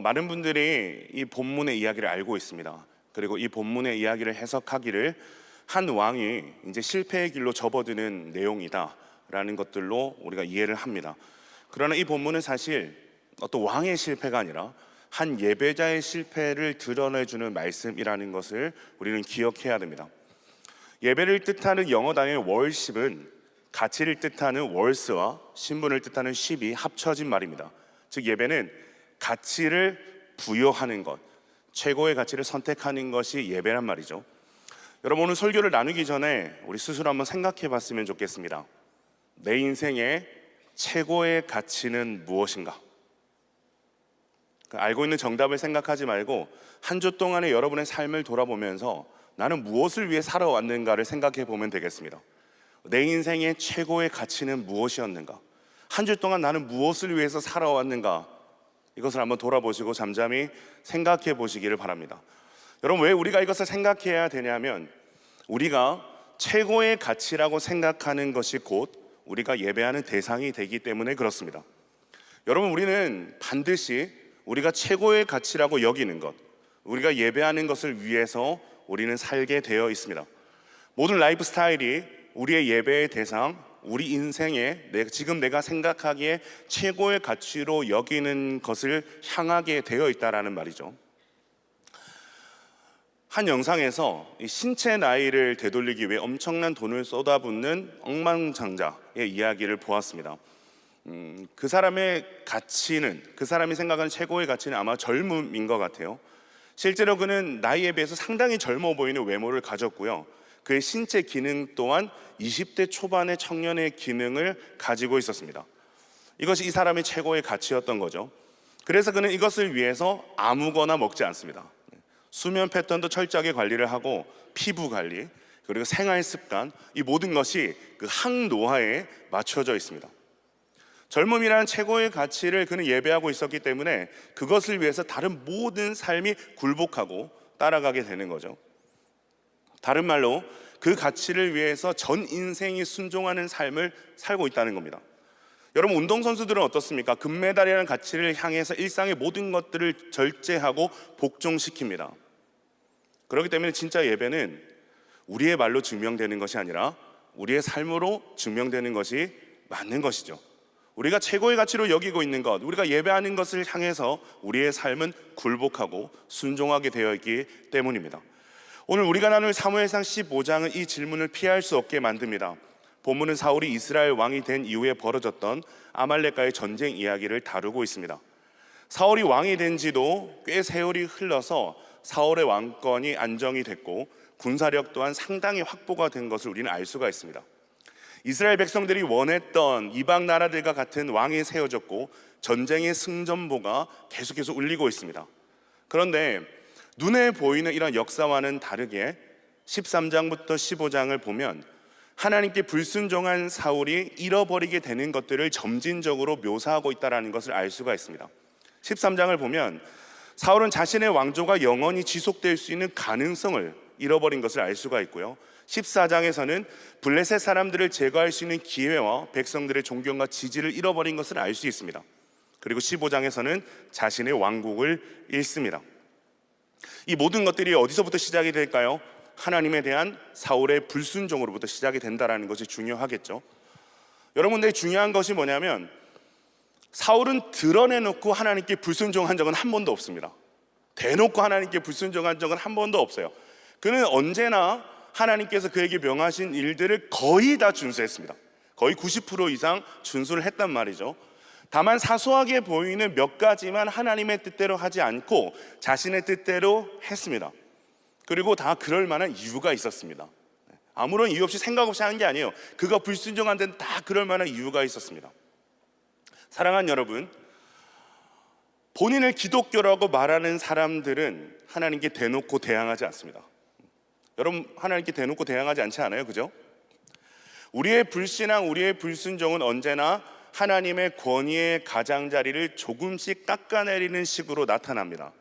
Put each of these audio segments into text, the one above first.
많은 분들이 이 본문의 이야기를 알고 있습니다. 그리고 이 본문의 이야기를 해석하기를 한 왕이 이제 실패의 길로 접어드는 내용이다라는 것들로 우리가 이해를 합니다. 그러나 이 본문은 사실 어떤 왕의 실패가 아니라 한 예배자의 실패를 드러내주는 말씀이라는 것을 우리는 기억해야 됩니다. 예배를 뜻하는 영어 단어의 worship은 가치를 뜻하는 worth와 신분을 뜻하는 ship이 합쳐진 말입니다. 즉 예배는 가치를 부여하는 것, 최고의 가치를 선택하는 것이 예배란 말이죠. 여러분, 오늘 설교를 나누기 전에 우리 스스로 한번 생각해 봤으면 좋겠습니다. 내 인생의 최고의 가치는 무엇인가? 알고 있는 정답을 생각하지 말고 한 주 동안의 여러분의 삶을 돌아보면서 나는 무엇을 위해 살아왔는가를 생각해 보면 되겠습니다. 내 인생의 최고의 가치는 무엇이었는가? 한 주 동안 나는 무엇을 위해서 살아왔는가? 이것을 한번 돌아보시고 잠잠히 생각해 보시기를 바랍니다. 여러분, 왜 우리가 이것을 생각해야 되냐면 우리가 최고의 가치라고 생각하는 것이 곧 우리가 예배하는 대상이 되기 때문에 그렇습니다. 여러분, 우리는 반드시 우리가 최고의 가치라고 여기는 것, 우리가 예배하는 것을 위해서 우리는 살게 되어 있습니다. 모든 라이프 스타일이 우리의 예배의 대상, 우리 인생에 지금 내가 생각하기에 최고의 가치로 여기는 것을 향하게 되어 있다라는 말이죠. 한 영상에서 신체 나이를 되돌리기 위해 엄청난 돈을 쏟아붓는 억만장자의 이야기를 보았습니다. 그 사람의 가치는, 그 사람이 생각하는 최고의 가치는 아마 젊음인 것 같아요. 실제로 그는 나이에 비해서 상당히 젊어 보이는 외모를 가졌고요. 그의 신체 기능 또한 20대 초반의 청년의 기능을 가지고 있었습니다. 이것이 이 사람의 최고의 가치였던 거죠. 그래서 그는 이것을 위해서 아무거나 먹지 않습니다. 수면 패턴도 철저하게 관리를 하고 피부 관리, 그리고 생활 습관, 이 모든 것이 그 항노화에 맞춰져 있습니다. 젊음이라는 최고의 가치를 그는 예배하고 있었기 때문에 그것을 위해서 다른 모든 삶이 굴복하고 따라가게 되는 거죠. 다른 말로 그 가치를 위해서 전 인생이 순종하는 삶을 살고 있다는 겁니다. 여러분, 운동선수들은 어떻습니까? 금메달이라는 가치를 향해서 일상의 모든 것들을 절제하고 복종시킵니다. 그렇기 때문에 진짜 예배는 우리의 말로 증명되는 것이 아니라 우리의 삶으로 증명되는 것이 맞는 것이죠. 우리가 최고의 가치로 여기고 있는 것, 우리가 예배하는 것을 향해서 우리의 삶은 굴복하고 순종하게 되어 있기 때문입니다. 오늘 우리가 나눌 사무엘상 15장은 이 질문을 피할 수 없게 만듭니다. 본문은 사울이 이스라엘 왕이 된 이후에 벌어졌던 아말렉과의 전쟁 이야기를 다루고 있습니다. 사울이 왕이 된 지도 꽤 세월이 흘러서 사울의 왕권이 안정이 됐고 군사력 또한 상당히 확보가 된 것을 우리는 알 수가 있습니다. 이스라엘 백성들이 원했던 이방 나라들과 같은 왕이 세워졌고 전쟁의 승전보가 계속해서 울리고 있습니다. 그런데 눈에 보이는 이런 역사와는 다르게 13장부터 15장을 보면 하나님께 불순종한 사울이 잃어버리게 되는 것들을 점진적으로 묘사하고 있다는 것을 알 수가 있습니다. 13장을 보면 사울은 자신의 왕조가 영원히 지속될 수 있는 가능성을 잃어버린 것을 알 수가 있고요. 14장에서는 블레셋 사람들을 제거할 수 있는 기회와 백성들의 존경과 지지를 잃어버린 것을 알 수 있습니다. 그리고 15장에서는 자신의 왕국을 잃습니다. 이 모든 것들이 어디서부터 시작이 될까요? 하나님에 대한 사울의 불순종으로부터 시작이 된다는 것이 중요하겠죠. 여러분들, 중요한 것이 뭐냐면 사울은 드러내놓고 하나님께 불순종한 적은 한 번도 없습니다. 대놓고 하나님께 불순종한 적은 한 번도 없어요. 그는 언제나 하나님께서 그에게 명하신 일들을 거의 다 준수했습니다. 거의 90% 이상 준수를 했단 말이죠. 다만 사소하게 보이는 몇 가지만 하나님의 뜻대로 하지 않고 자신의 뜻대로 했습니다. 그리고 다 그럴 만한 이유가 있었습니다. 아무런 이유 없이 생각 없이 하는 게 아니에요. 그가 불순종한 데는 다 그럴 만한 이유가 있었습니다. 사랑하는 여러분, 본인을 기독교라고 말하는 사람들은 하나님께 대놓고 대항하지 않습니다. 여러분, 하나님께 대놓고 대항하지 않지 않아요? 그죠? 우리의 불신앙, 우리의 불순종은 언제나 하나님의 권위의 가장자리를 조금씩 깎아내리는 식으로 나타납니다.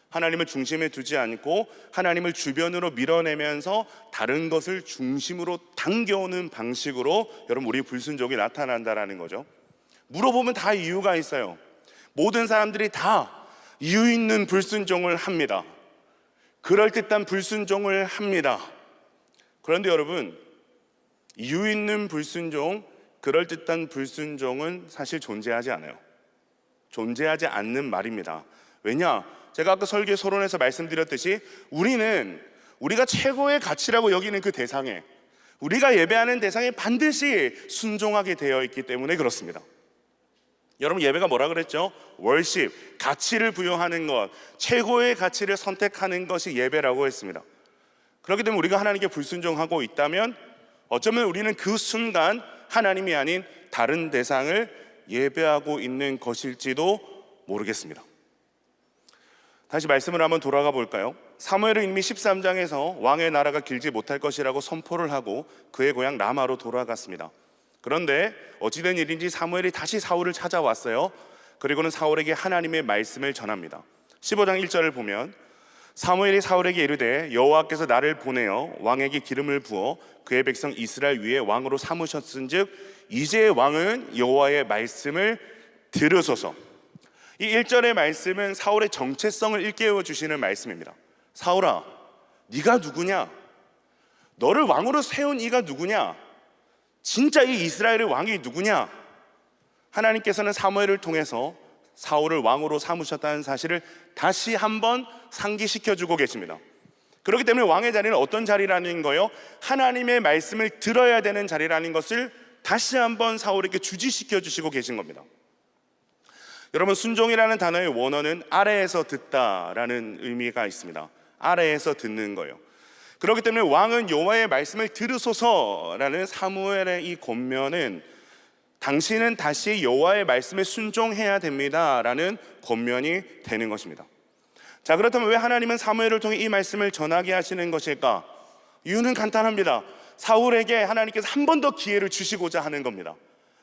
하나님을 중심에 두지 않고 하나님을 주변으로 밀어내면서 다른 것을 중심으로 당겨오는 방식으로 여러분, 우리 불순종이 나타난다는 거죠. 물어보면 다 이유가 있어요. 모든 사람들이 다 이유 있는 불순종을 합니다. 그럴듯한 불순종을 합니다. 그런데 여러분, 이유 있는 불순종, 그럴듯한 불순종은 사실 존재하지 않아요. 존재하지 않는 말입니다. 왜냐? 제가 아까 설교 서론에서 말씀드렸듯이 우리가 최고의 가치라고 여기는 그 대상에, 우리가 예배하는 대상에 반드시 순종하게 되어 있기 때문에 그렇습니다. 여러분, 예배가 뭐라 그랬죠? 월십, 가치를 부여하는 것, 최고의 가치를 선택하는 것이 예배라고 했습니다. 그렇기 때문에 우리가 하나님께 불순종하고 있다면 어쩌면 우리는 그 순간 하나님이 아닌 다른 대상을 예배하고 있는 것일지도 모르겠습니다. 다시 말씀을 한번 돌아가 볼까요? 사무엘은 이미 13장에서 왕의 나라가 길지 못할 것이라고 선포를 하고 그의 고향 라마로 돌아갔습니다. 그런데 어찌된 일인지 사무엘이 다시 사울을 찾아왔어요. 그리고는 사울에게 하나님의 말씀을 전합니다. 15장 1절을 보면 사무엘이 사울에게 이르되 여호와께서 나를 보내어 왕에게 기름을 부어 그의 백성 이스라엘 위에 왕으로 삼으셨은즉 이제 왕은 여호와의 말씀을 들으소서. 이 1절의 말씀은 사울의 정체성을 일깨워 주시는 말씀입니다. 사울아, 네가 누구냐? 너를 왕으로 세운 이가 누구냐? 진짜 이 이스라엘의 왕이 누구냐? 하나님께서는 사무엘을 통해서 사울을 왕으로 삼으셨다는 사실을 다시 한번 상기시켜주고 계십니다. 그렇기 때문에 왕의 자리는 어떤 자리라는 거요? 하나님의 말씀을 들어야 되는 자리라는 것을 다시 한번 사울에게 주지시켜 주시고 계신 겁니다. 여러분, 순종이라는 단어의 원어는 아래에서 듣다라는 의미가 있습니다. 아래에서 듣는 거예요. 그렇기 때문에 왕은 여호와의 말씀을 들으소서라는 사무엘의 이 권면은 당신은 다시 여호와의 말씀에 순종해야 됩니다라는 권면이 되는 것입니다. 자, 그렇다면 왜 하나님은 사무엘을 통해 이 말씀을 전하게 하시는 것일까? 이유는 간단합니다. 사울에게 하나님께서 한 번 더 기회를 주시고자 하는 겁니다.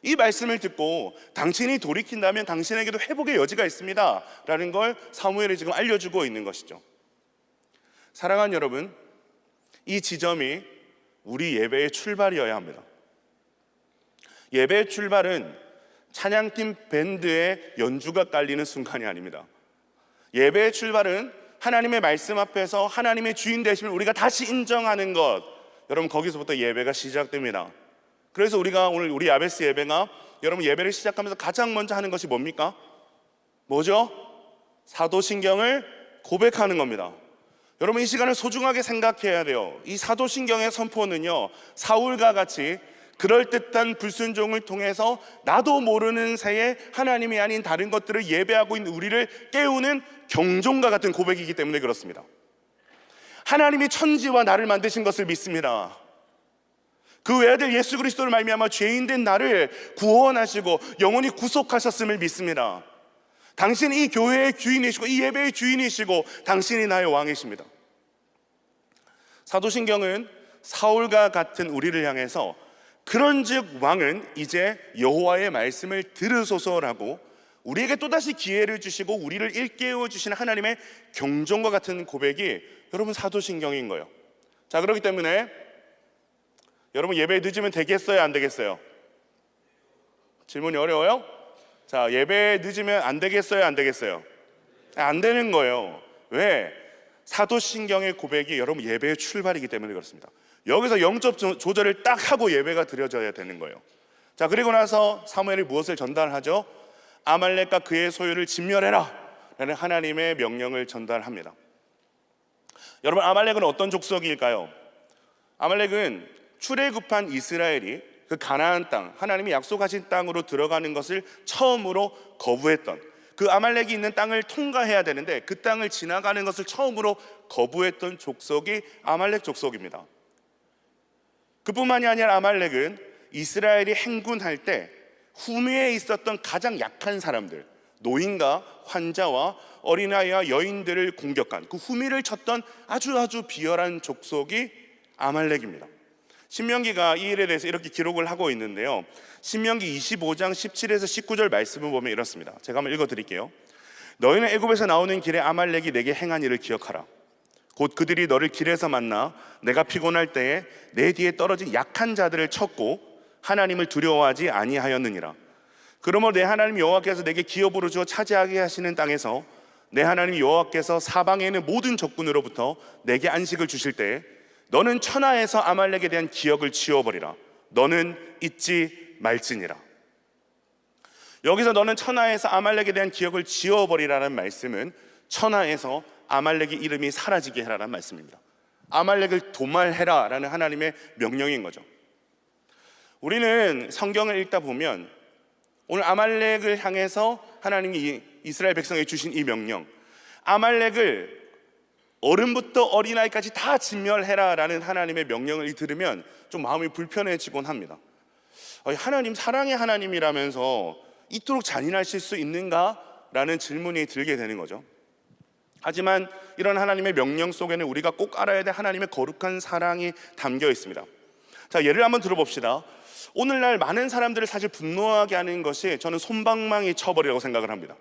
이 말씀을 듣고 당신이 돌이킨다면 당신에게도 회복의 여지가 있습니다 라는 걸 사무엘이 지금 알려주고 있는 것이죠. 사랑하는 여러분, 이 지점이 우리 예배의 출발이어야 합니다. 예배의 출발은 찬양팀 밴드의 연주가 깔리는 순간이 아닙니다. 예배의 출발은 하나님의 말씀 앞에서 하나님의 주인 되심을 우리가 다시 인정하는 것, 여러분, 거기서부터 예배가 시작됩니다. 그래서 우리가 오늘 우리 야베스 예배가 여러분 예배를 시작하면서 가장 먼저 하는 것이 뭡니까? 뭐죠? 사도신경을 고백하는 겁니다. 여러분, 이 시간을 소중하게 생각해야 돼요. 이 사도신경의 선포는요, 사울과 같이 그럴듯한 불순종을 통해서 나도 모르는 새에 하나님이 아닌 다른 것들을 예배하고 있는 우리를 깨우는 경종과 같은 고백이기 때문에 그렇습니다. 하나님이 천지와 나를 만드신 것을 믿습니다. 그 외아들 예수 그리스도를 말미암아 죄인된 나를 구원하시고 영원히 구속하셨음을 믿습니다. 당신이 이 교회의 주인이시고 이 예배의 주인이시고 당신이 나의 왕이십니다. 사도신경은 사울과 같은 우리를 향해서 그런즉 왕은 이제 여호와의 말씀을 들으소서라고 우리에게 또다시 기회를 주시고 우리를 일깨워 주시는 하나님의 경종과 같은 고백이 여러분 사도신경인 거예요. 자, 그렇기 때문에 여러분, 예배 늦으면 되겠어요, 안 되겠어요? 질문이 어려워요? 자, 예배 늦으면 안 되겠어요, 안 되겠어요? 안 되는 거예요. 왜? 사도신경의 고백이 여러분 예배의 출발이기 때문에 그렇습니다. 여기서 영적 조절을 딱 하고 예배가 드려져야 되는 거예요. 자, 그리고 나서 사무엘이 무엇을 전달하죠? 아말렉과 그의 소유를 진멸해라 라는 하나님의 명령을 전달합니다. 여러분, 아말렉은 어떤 족속일까요? 아말렉은 출애굽한 이스라엘이 그 가나안 땅, 하나님이 약속하신 땅으로 들어가는 것을 처음으로 거부했던, 그 아말렉이 있는 땅을 통과해야 되는데 그 땅을 지나가는 것을 처음으로 거부했던 족속이 아말렉 족속입니다. 그뿐만이 아니라 아말렉은 이스라엘이 행군할 때 후미에 있었던 가장 약한 사람들, 노인과 환자와 어린아이와 여인들을 공격한, 그 후미를 쳤던 아주 비열한 족속이 아말렉입니다. 신명기가 이 일에 대해서 이렇게 기록을 하고 있는데요, 신명기 25장 17에서 19절 말씀을 보면 이렇습니다. 제가 한번 읽어드릴게요. 너희는 애굽에서 나오는 길에 아말렉이 내게 행한 일을 기억하라. 곧 그들이 너를 길에서 만나 내가 피곤할 때에 내 뒤에 떨어진 약한 자들을 쳤고 하나님을 두려워하지 아니하였느니라. 그러므로 내 하나님 여호와께서 내게 기업으로 주어 차지하게 하시는 땅에서 내 하나님 여호와께서 사방에 있는 모든 적군으로부터 내게 안식을 주실 때에 너는 천하에서 아말렉에 대한 기억을 지워버리라. 너는 잊지 말지니라. 여기서 너는 천하에서 아말렉에 대한 기억을 지워버리라는 말씀은 천하에서 아말렉의 이름이 사라지게 해라라는 말씀입니다. 아말렉을 도말해라라는 하나님의 명령인 거죠. 우리는 성경을 읽다 보면 오늘 아말렉을 향해서 하나님이 이스라엘 백성에게 주신 이 명령, 아말렉을 어른부터 어린아이까지 다 진멸해라라는 하나님의 명령을 들으면 좀 마음이 불편해지곤 합니다. 하나님 사랑의 하나님이라면서 이토록 잔인하실 수 있는가라는 질문이 들게 되는 거죠. 하지만 이런 하나님의 명령 속에는 우리가 꼭 알아야 될 하나님의 거룩한 사랑이 담겨 있습니다. 자, 예를 한번 들어봅시다. 오늘날 많은 사람들을 사실 분노하게 하는 것이 저는 솜방망이 처벌이라고 생각을 합니다.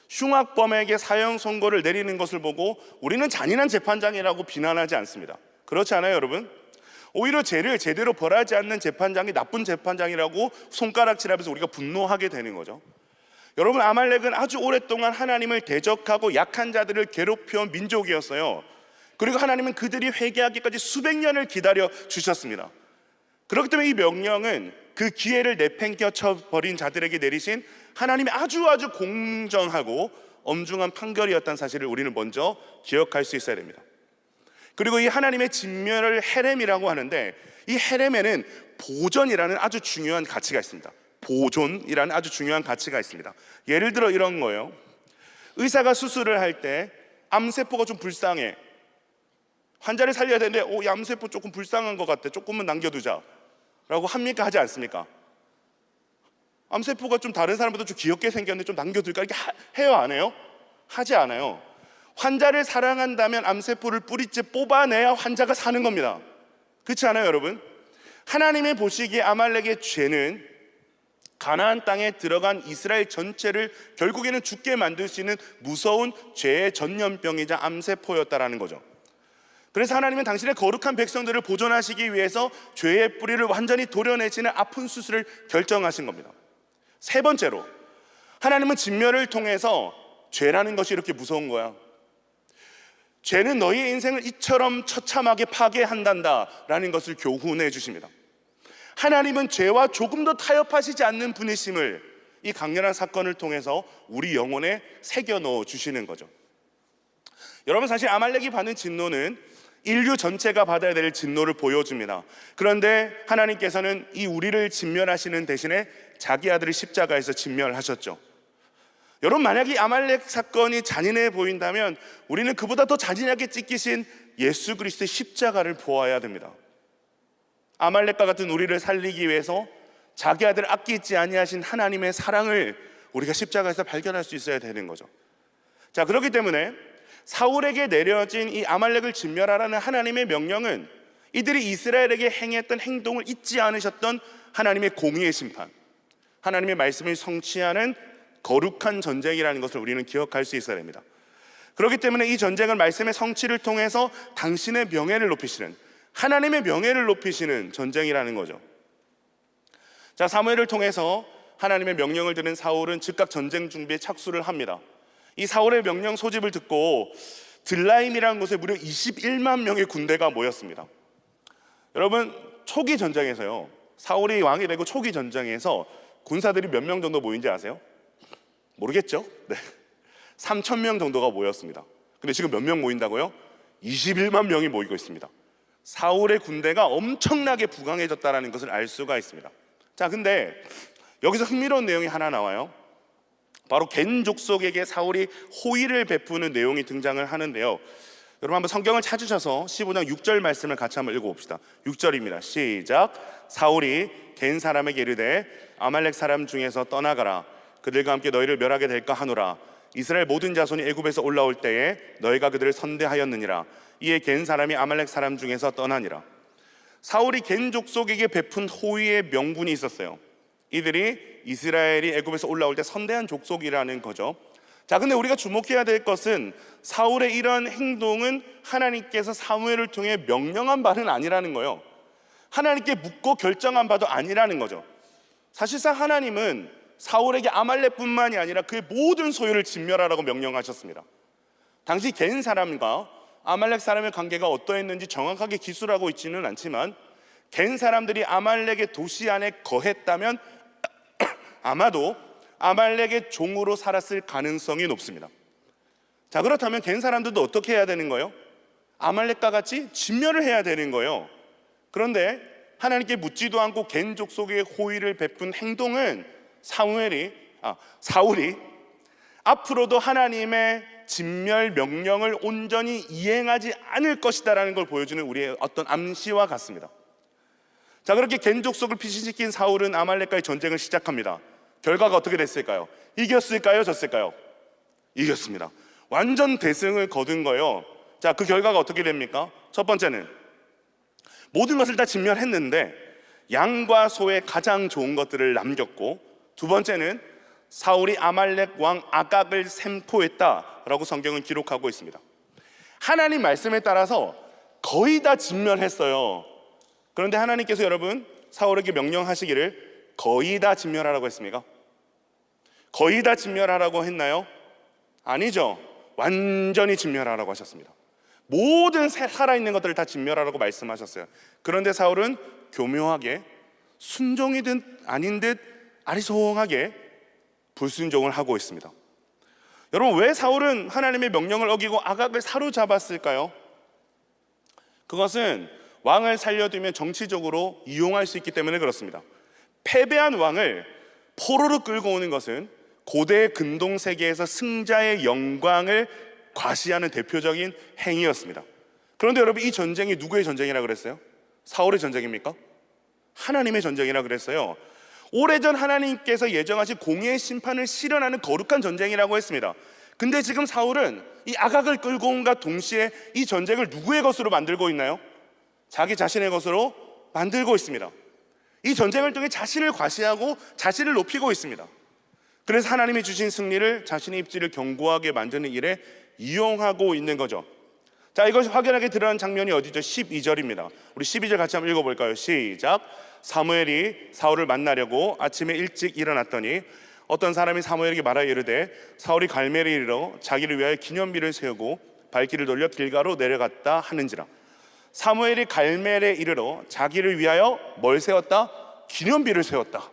흉악범에게 사형 선고를 내리는 것을 보고 우리는 잔인한 재판장이라고 비난하지 않습니다. 그렇지 않아요, 여러분? 오히려 죄를 제대로 벌하지 않는 재판장이 나쁜 재판장이라고 손가락질하면서 우리가 분노하게 되는 거죠. 여러분, 아말렉은 아주 오랫동안 하나님을 대적하고 약한 자들을 괴롭혀온 민족이었어요. 그리고 하나님은 그들이 회개하기까지 수백 년을 기다려 주셨습니다. 그렇기 때문에 이 명령은 그 기회를 내팽겨 쳐버린 자들에게 내리신 하나님의 아주 공정하고 엄중한 판결이었다는 사실을 우리는 먼저 기억할 수 있어야 됩니다. 그리고 이 하나님의 진멸을 헤렘이라고 하는데, 이 헤렘에는 보존이라는 아주 중요한 가치가 있습니다. 보존이라는 아주 중요한 가치가 있습니다. 예를 들어 이런 거예요. 의사가 수술을 할 때 암세포가 좀 불쌍해, 환자를 살려야 되는데 이 암세포 조금 불쌍한 것 같아, 조금만 남겨두자 라고 합니까? 하지 않습니까? 암세포가 좀 다른 사람보다 좀 귀엽게 생겼는데 좀 남겨둘까? 이렇게 해요, 안 해요? 하지 않아요. 환자를 사랑한다면 암세포를 뿌리째 뽑아내야 환자가 사는 겁니다. 그렇지 않아요, 여러분? 하나님이 보시기에 아말렉의 죄는 가나안 땅에 들어간 이스라엘 전체를 결국에는 죽게 만들 수 있는 무서운 죄의 전염병이자 암세포였다라는 거죠. 그래서 하나님은 당신의 거룩한 백성들을 보존하시기 위해서 죄의 뿌리를 완전히 도려내지는 아픈 수술을 결정하신 겁니다. 세 번째로, 하나님은 진멸을 통해서 죄라는 것이 이렇게 무서운 거야, 죄는 너희의 인생을 이처럼 처참하게 파괴한단다라는 것을 교훈해 주십니다. 하나님은 죄와 조금도 타협하시지 않는 분이심을 이 강렬한 사건을 통해서 우리 영혼에 새겨 넣어 주시는 거죠. 여러분, 사실 아말렉이 받는 진노는 인류 전체가 받아야 될 진노를 보여줍니다. 그런데 하나님께서는 이 우리를 진멸하시는 대신에 자기 아들을 십자가에서 진멸하셨죠. 여러분, 만약 이 아말렉 사건이 잔인해 보인다면 우리는 그보다 더 잔인하게 찢기신 예수 그리스도의 십자가를 보아야 됩니다. 아말렉과 같은 우리를 살리기 위해서 자기 아들을 아끼지 아니하신 하나님의 사랑을 우리가 십자가에서 발견할 수 있어야 되는 거죠. 자, 그렇기 때문에 사울에게 내려진 이 아말렉을 진멸하라는 하나님의 명령은 이들이 이스라엘에게 행했던 행동을 잊지 않으셨던 하나님의 공의의 심판, 하나님의 말씀을 성취하는 거룩한 전쟁이라는 것을 우리는 기억할 수 있어야 됩니다. 그렇기 때문에 이 전쟁은 말씀의 성취를 통해서 당신의 명예를 높이시는, 하나님의 명예를 높이시는 전쟁이라는 거죠. 자, 사무엘을 통해서 하나님의 명령을 들은 사울은 즉각 전쟁 준비에 착수를 합니다. 이 사울의 명령 소집을 듣고 들라임이라는 곳에 무려 21만 명의 군대가 모였습니다. 여러분, 초기 전쟁에서요, 사울이 왕이 되고 초기 전쟁에서 군사들이 몇 명 정도 모인지 아세요? 모르겠죠? 네, 3,000명 정도가 모였습니다. 근데 지금 몇 명 모인다고요? 21만 명이 모이고 있습니다. 사울의 군대가 엄청나게 부강해졌다는 것을 알 수가 있습니다. 자, 근데 여기서 흥미로운 내용이 하나 나와요. 바로 겐 족속에게 사울이 호의를 베푸는 내용이 등장을 하는데요. 여러분, 한번 성경을 찾으셔서 15장 6절 말씀을 같이 한번 읽어봅시다. 6절입니다. 시작. 사울이 겐 사람에게 이르되 아말렉 사람 중에서 떠나가라. 그들과 함께 너희를 멸하게 될까 하노라. 이스라엘 모든 자손이 애굽에서 올라올 때에 너희가 그들을 선대하였느니라. 이에 겐 사람이 아말렉 사람 중에서 떠나니라. 사울이 겐 족속에게 베푼 호의의 명분이 있었어요. 이들이 이스라엘이 애굽에서 올라올 때 선대한 족속이라는 거죠. 자, 근데 우리가 주목해야 될 것은 사울의 이런 행동은 하나님께서 사무엘을 통해 명령한 바는 아니라는 거예요. 하나님께 묻고 결정한 바도 아니라는 거죠. 사실상 하나님은 사울에게 아말렉뿐만이 아니라 그의 모든 소유를 진멸하라고 명령하셨습니다. 당시 겐 사람과 아말렉 사람의 관계가 어떠했는지 정확하게 기술하고 있지는 않지만 겐 사람들이 아말렉의 도시 안에 거했다면 아마도 아말렉의 종으로 살았을 가능성이 높습니다. 자, 그렇다면 겐 사람들도 어떻게 해야 되는 거예요? 아말렉과 같이 진멸을 해야 되는 거예요. 그런데 하나님께 묻지도 않고 겐 족속의 호의를 베푼 행동은 사울이 앞으로도 하나님의 진멸 명령을 온전히 이행하지 않을 것이다라는 걸 보여주는 우리의 어떤 암시와 같습니다. 자, 그렇게 겐 족속을 피신시킨 사울은 아말렉과의 전쟁을 시작합니다. 결과가 어떻게 됐을까요? 이겼을까요? 졌을까요? 이겼습니다. 완전 대승을 거둔 거예요. 자, 그 결과가 어떻게 됩니까? 첫 번째는 모든 것을 다 진멸했는데 양과 소의 가장 좋은 것들을 남겼고, 두 번째는 사울이 아말렉 왕 아각을 생포했다라고 성경은 기록하고 있습니다. 하나님 말씀에 따라서 거의 다 진멸했어요. 그런데 하나님께서 여러분 사울에게 명령하시기를 거의 다 진멸하라고 했습니까? 거의 다 진멸하라고 했나요? 아니죠. 완전히 진멸하라고 하셨습니다. 모든 살아있는 것들을 다 진멸하라고 말씀하셨어요. 그런데 사울은 교묘하게 순종이 듯 아닌 듯 아리송하게 불순종을 하고 있습니다. 여러분, 왜 사울은 하나님의 명령을 어기고 아각을 사로잡았을까요? 그것은 왕을 살려두면 정치적으로 이용할 수 있기 때문에 그렇습니다. 패배한 왕을 포로로 끌고 오는 것은 고대 근동 세계에서 승자의 영광을 과시하는 대표적인 행위였습니다. 그런데 여러분, 이 전쟁이 누구의 전쟁이라 그랬어요? 사울의 전쟁입니까? 하나님의 전쟁이라 그랬어요. 오래전 하나님께서 예정하신 공의의 심판을 실현하는 거룩한 전쟁이라고 했습니다. 근데 지금 사울은 이 아각을 끌고 온과 동시에 이 전쟁을 누구의 것으로 만들고 있나요? 자기 자신의 것으로 만들고 있습니다. 이 전쟁을 통해 자신을 과시하고 자신을 높이고 있습니다. 그래서 하나님이 주신 승리를 자신의 입지를 견고하게 만드는 일에 이용하고 있는 거죠. 자, 이것이 확연하게 드러난 장면이 어디죠? 12절입니다. 우리 12절 같이 한번 읽어볼까요? 시작. 사무엘이 사울을 만나려고 아침에 일찍 일어났더니 어떤 사람이 사무엘에게 말하여 이르되 사울이 갈멜에 이르러 자기를 위하여 기념비를 세우고 발길을 돌려 길가로 내려갔다 하는지라. 사무엘이 갈멜에 이르러 자기를 위하여 뭘 세웠다? 기념비를 세웠다.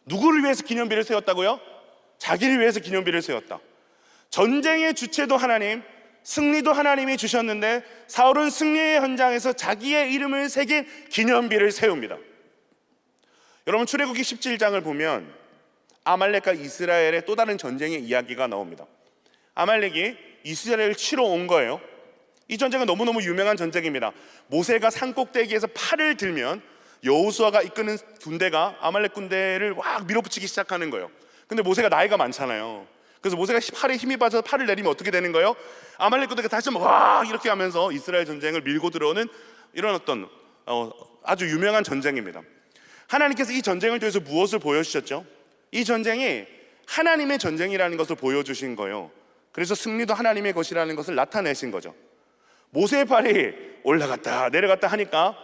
누구를 위해서 기념비를 세웠다고요? 자기를 위해서 기념비를 세웠다. 전쟁의 주체도 하나님, 승리도 하나님이 주셨는데 사울은 승리의 현장에서 자기의 이름을 새긴 기념비를 세웁니다. 여러분, 출애굽기 17장을 보면 아말렉과 이스라엘의 또 다른 전쟁의 이야기가 나옵니다. 아말렉이 이스라엘을 치러 온 거예요. 이 전쟁은 너무너무 유명한 전쟁입니다. 모세가 산꼭대기에서 팔을 들면 여호수아가 이끄는 군대가 아말렉 군대를 막 밀어붙이기 시작하는 거예요. 근데 모세가 나이가 많잖아요. 그래서 모세가 팔에 힘이 빠져서 팔을 내리면 어떻게 되는 거예요? 아말렉 군대가 다시 막 이렇게 하면서 이스라엘 전쟁을 밀고 들어오는 이런 어떤 아주 유명한 전쟁입니다. 하나님께서 이 전쟁을 통해서 무엇을 보여주셨죠? 이 전쟁이 하나님의 전쟁이라는 것을 보여주신 거예요. 그래서 승리도 하나님의 것이라는 것을 나타내신 거죠. 모세의 팔이 올라갔다 내려갔다 하니까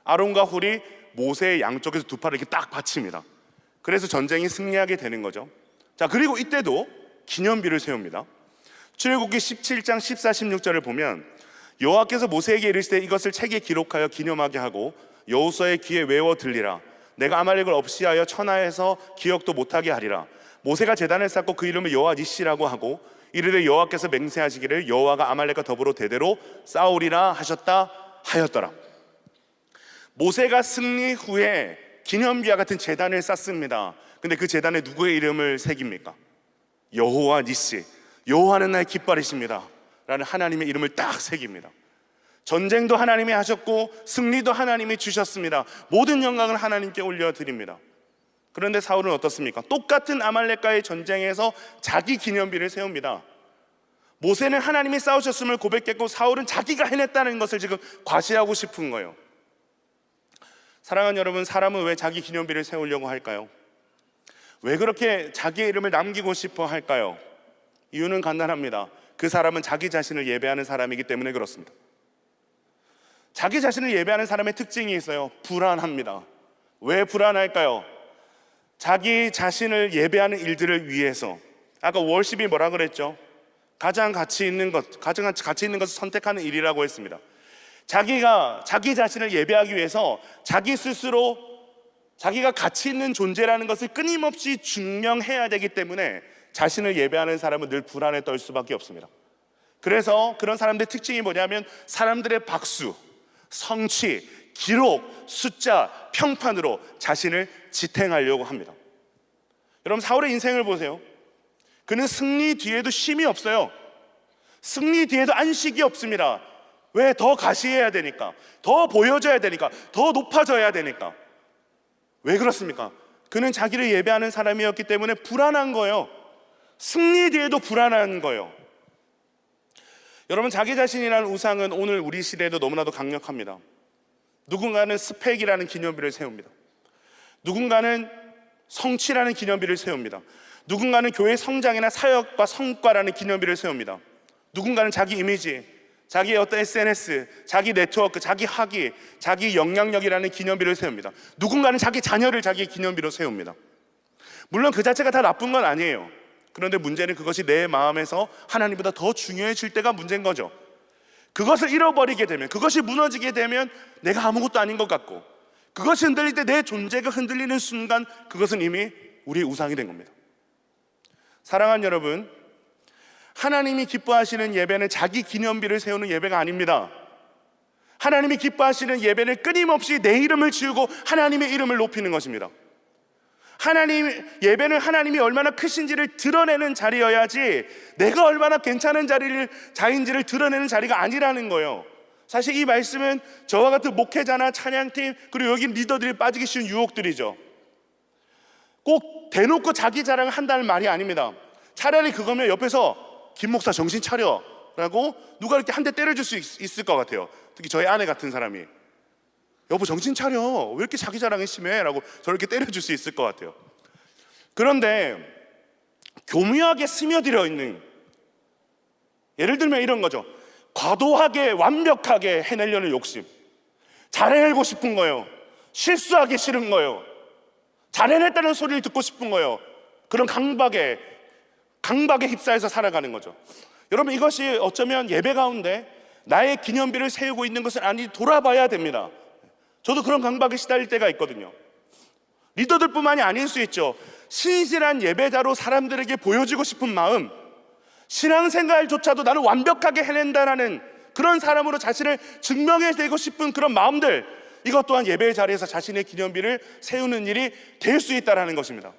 아론과 훌이 모세의 양쪽에서 두 팔을 이렇게 딱 받칩니다. 그래서 전쟁이 승리하게 되는 거죠. 자, 그리고 이때도 기념비를 세웁니다. 출애굽기 17장 14, 16절을 보면 여호와께서 모세에게 이르시되 이것을 책에 기록하여 기념하게 하고 여호수아의 귀에 외워 들리라. 내가 아말렉을 없이하여 천하에서 기억도 못하게 하리라. 모세가 제단을 쌓고 그 이름을 여호와 니시라고 하고 이르되 여호와께서 맹세하시기를 여호와가 아말렉과 더불어 대대로 싸우리라 하셨다 하였더라. 모세가 승리 후에 기념비와 같은 제단을 쌓습니다. 근데 그 제단에 누구의 이름을 새깁니까? 여호와 니시, 여호와는 나의 깃발이십니다 라는 하나님의 이름을 딱 새깁니다. 전쟁도 하나님이 하셨고 승리도 하나님이 주셨습니다. 모든 영광을 하나님께 올려드립니다. 그런데 사울은 어떻습니까? 똑같은 아말렉과의 전쟁에서 자기 기념비를 세웁니다. 모세는 하나님이 싸우셨음을 고백했고 사울은 자기가 해냈다는 것을 지금 과시하고 싶은 거예요. 사랑하는 여러분, 사람은 왜 자기 기념비를 세우려고 할까요? 왜 그렇게 자기의 이름을 남기고 싶어 할까요? 이유는 간단합니다. 그 사람은 자기 자신을 예배하는 사람이기 때문에 그렇습니다. 자기 자신을 예배하는 사람의 특징이 있어요. 불안합니다. 왜 불안할까요? 자기 자신을 예배하는 일들을 위해서, 아까 월십이 뭐라 그랬죠? 가장 가치 있는 것을 선택하는 일이라고 했습니다. 자기가 자기 자신을 예배하기 위해서 자기 스스로 자기가 가치 있는 존재라는 것을 끊임없이 증명해야 되기 때문에 자신을 예배하는 사람은 늘 불안에 떨 수밖에 없습니다. 그래서 그런 사람들의 특징이 뭐냐면 사람들의 박수, 성취, 기록, 숫자, 평판으로 자신을 지탱하려고 합니다. 여러분, 사울의 인생을 보세요. 그는 승리 뒤에도 쉼이 없어요. 승리 뒤에도 안식이 없습니다. 왜? 더 가시해야 되니까, 더 보여줘야 되니까, 더 높아져야 되니까. 왜 그렇습니까? 그는 자기를 예배하는 사람이었기 때문에 불안한 거예요. 승리 뒤에도 불안한 거예요. 여러분, 자기 자신이라는 우상은 오늘 우리 시대에도 너무나도 강력합니다. 누군가는 스펙이라는 기념비를 세웁니다. 누군가는 성취라는 기념비를 세웁니다. 누군가는 교회 성장이나 사역과 성과라는 기념비를 세웁니다. 누군가는 자기 이미지, 자기의 어떤 SNS, 자기 네트워크, 자기 학위, 자기 영향력이라는 기념비를 세웁니다. 누군가는 자기 자녀를 자기 기념비로 세웁니다. 물론 그 자체가 다 나쁜 건 아니에요. 그런데 문제는 그것이 내 마음에서 하나님보다 더 중요해질 때가 문제인 거죠. 그것을 잃어버리게 되면, 그것이 무너지게 되면 내가 아무것도 아닌 것 같고, 그것이 흔들릴 때 내 존재가 흔들리는 순간 그것은 이미 우리의 우상이 된 겁니다. 사랑하는 여러분, 하나님이 기뻐하시는 예배는 자기 기념비를 세우는 예배가 아닙니다. 하나님이 기뻐하시는 예배는 끊임없이 내 이름을 지우고 하나님의 이름을 높이는 것입니다. 예배는 하나님이 얼마나 크신지를 드러내는 자리여야지 내가 얼마나 괜찮은 자인지를 드러내는 자리가 아니라는 거예요. 사실 이 말씀은 저와 같은 목회자나 찬양팀, 그리고 여기 리더들이 빠지기 쉬운 유혹들이죠. 꼭 대놓고 자기 자랑을 한다는 말이 아닙니다. 차라리 그거면 옆에서 김 목사 정신 차려 라고 누가 이렇게 한 대 때려줄 수 있을 것 같아요. 특히 저희 아내 같은 사람이 여보 정신 차려, 왜 이렇게 자기 자랑이 심해? 라고 저렇게 때려줄 수 있을 것 같아요. 그런데 교묘하게 스며들어 있는, 예를 들면 이런 거죠. 과도하게 완벽하게 해내려는 욕심, 잘해내고 싶은 거예요. 실수하기 싫은 거예요. 잘해냈다는 소리를 듣고 싶은 거예요. 그런 강박에 휩싸여서 살아가는 거죠. 여러분, 이것이 어쩌면 예배 가운데 나의 기념비를 세우고 있는 것은 아닌지 돌아봐야 됩니다. 저도 그런 강박에 시달릴 때가 있거든요. 리더들뿐만이 아닐 수 있죠. 신실한 예배자로 사람들에게 보여주고 싶은 마음, 신앙생활조차도 나는 완벽하게 해낸다라는 그런 사람으로 자신을 증명해내고 싶은 그런 마음들, 이것 또한 예배의 자리에서 자신의 기념비를 세우는 일이 될 수 있다는 것입니다.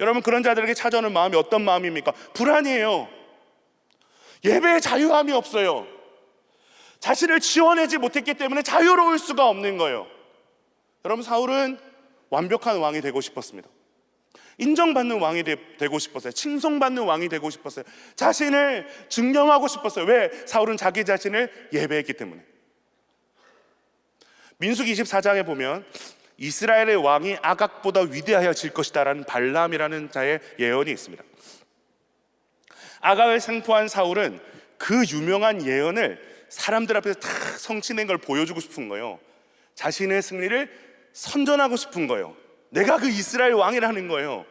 여러분, 그런 자들에게 찾아오는 마음이 어떤 마음입니까? 불안이에요. 예배에 자유함이 없어요. 자신을 지워내지 못했기 때문에 자유로울 수가 없는 거예요. 여러분, 사울은 완벽한 왕이 되고 싶었습니다. 인정받는 왕이 되고 싶었어요. 칭송받는 왕이 되고 싶었어요. 자신을 증명하고 싶었어요. 왜? 사울은 자기 자신을 예배했기 때문에. 민수기 24장에 보면 이스라엘의 왕이 아각보다 위대하여질 것이다 라는 발람이라는 자의 예언이 있습니다. 아각을 생포한 사울은 그 유명한 예언을 사람들 앞에서 다 성취된 걸 보여주고 싶은 거예요. 자신의 승리를 선전하고 싶은 거예요. 내가 그 이스라엘 왕이라는 거예요.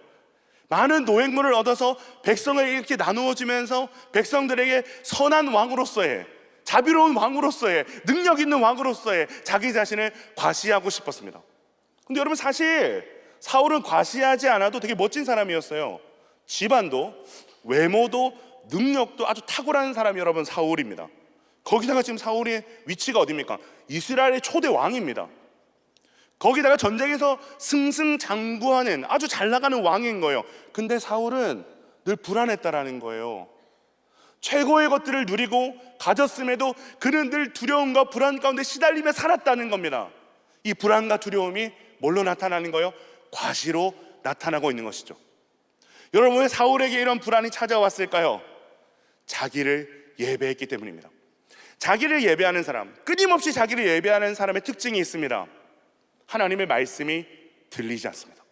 많은 노획물을 얻어서 백성을 이렇게 나누어주면서 백성들에게 선한 왕으로서의, 자비로운 왕으로서의, 능력 있는 왕으로서의 자기 자신을 과시하고 싶었습니다. 근데 여러분, 사실 사울은 과시하지 않아도 되게 멋진 사람이었어요. 집안도, 외모도, 능력도 아주 탁월한 사람이 여러분 사울입니다. 거기다가 지금 사울의 위치가 어디입니까? 이스라엘의 초대 왕입니다. 거기다가 전쟁에서 승승장구하는 아주 잘 나가는 왕인 거예요. 근데 사울은 늘 불안했다라는 거예요. 최고의 것들을 누리고 가졌음에도 그는 늘 두려움과 불안 가운데 시달리며 살았다는 겁니다. 이 불안과 두려움이 뭘로 나타나는 거예요? 과시로 나타나고 있는 것이죠. 여러분, 왜 사울에게 이런 불안이 찾아왔을까요? 자기를 예배했기 때문입니다. 자기를 예배하는 사람, 끊임없이 자기를 예배하는 사람의 특징이 있습니다. 하나님의 말씀이 들리지 않습니다.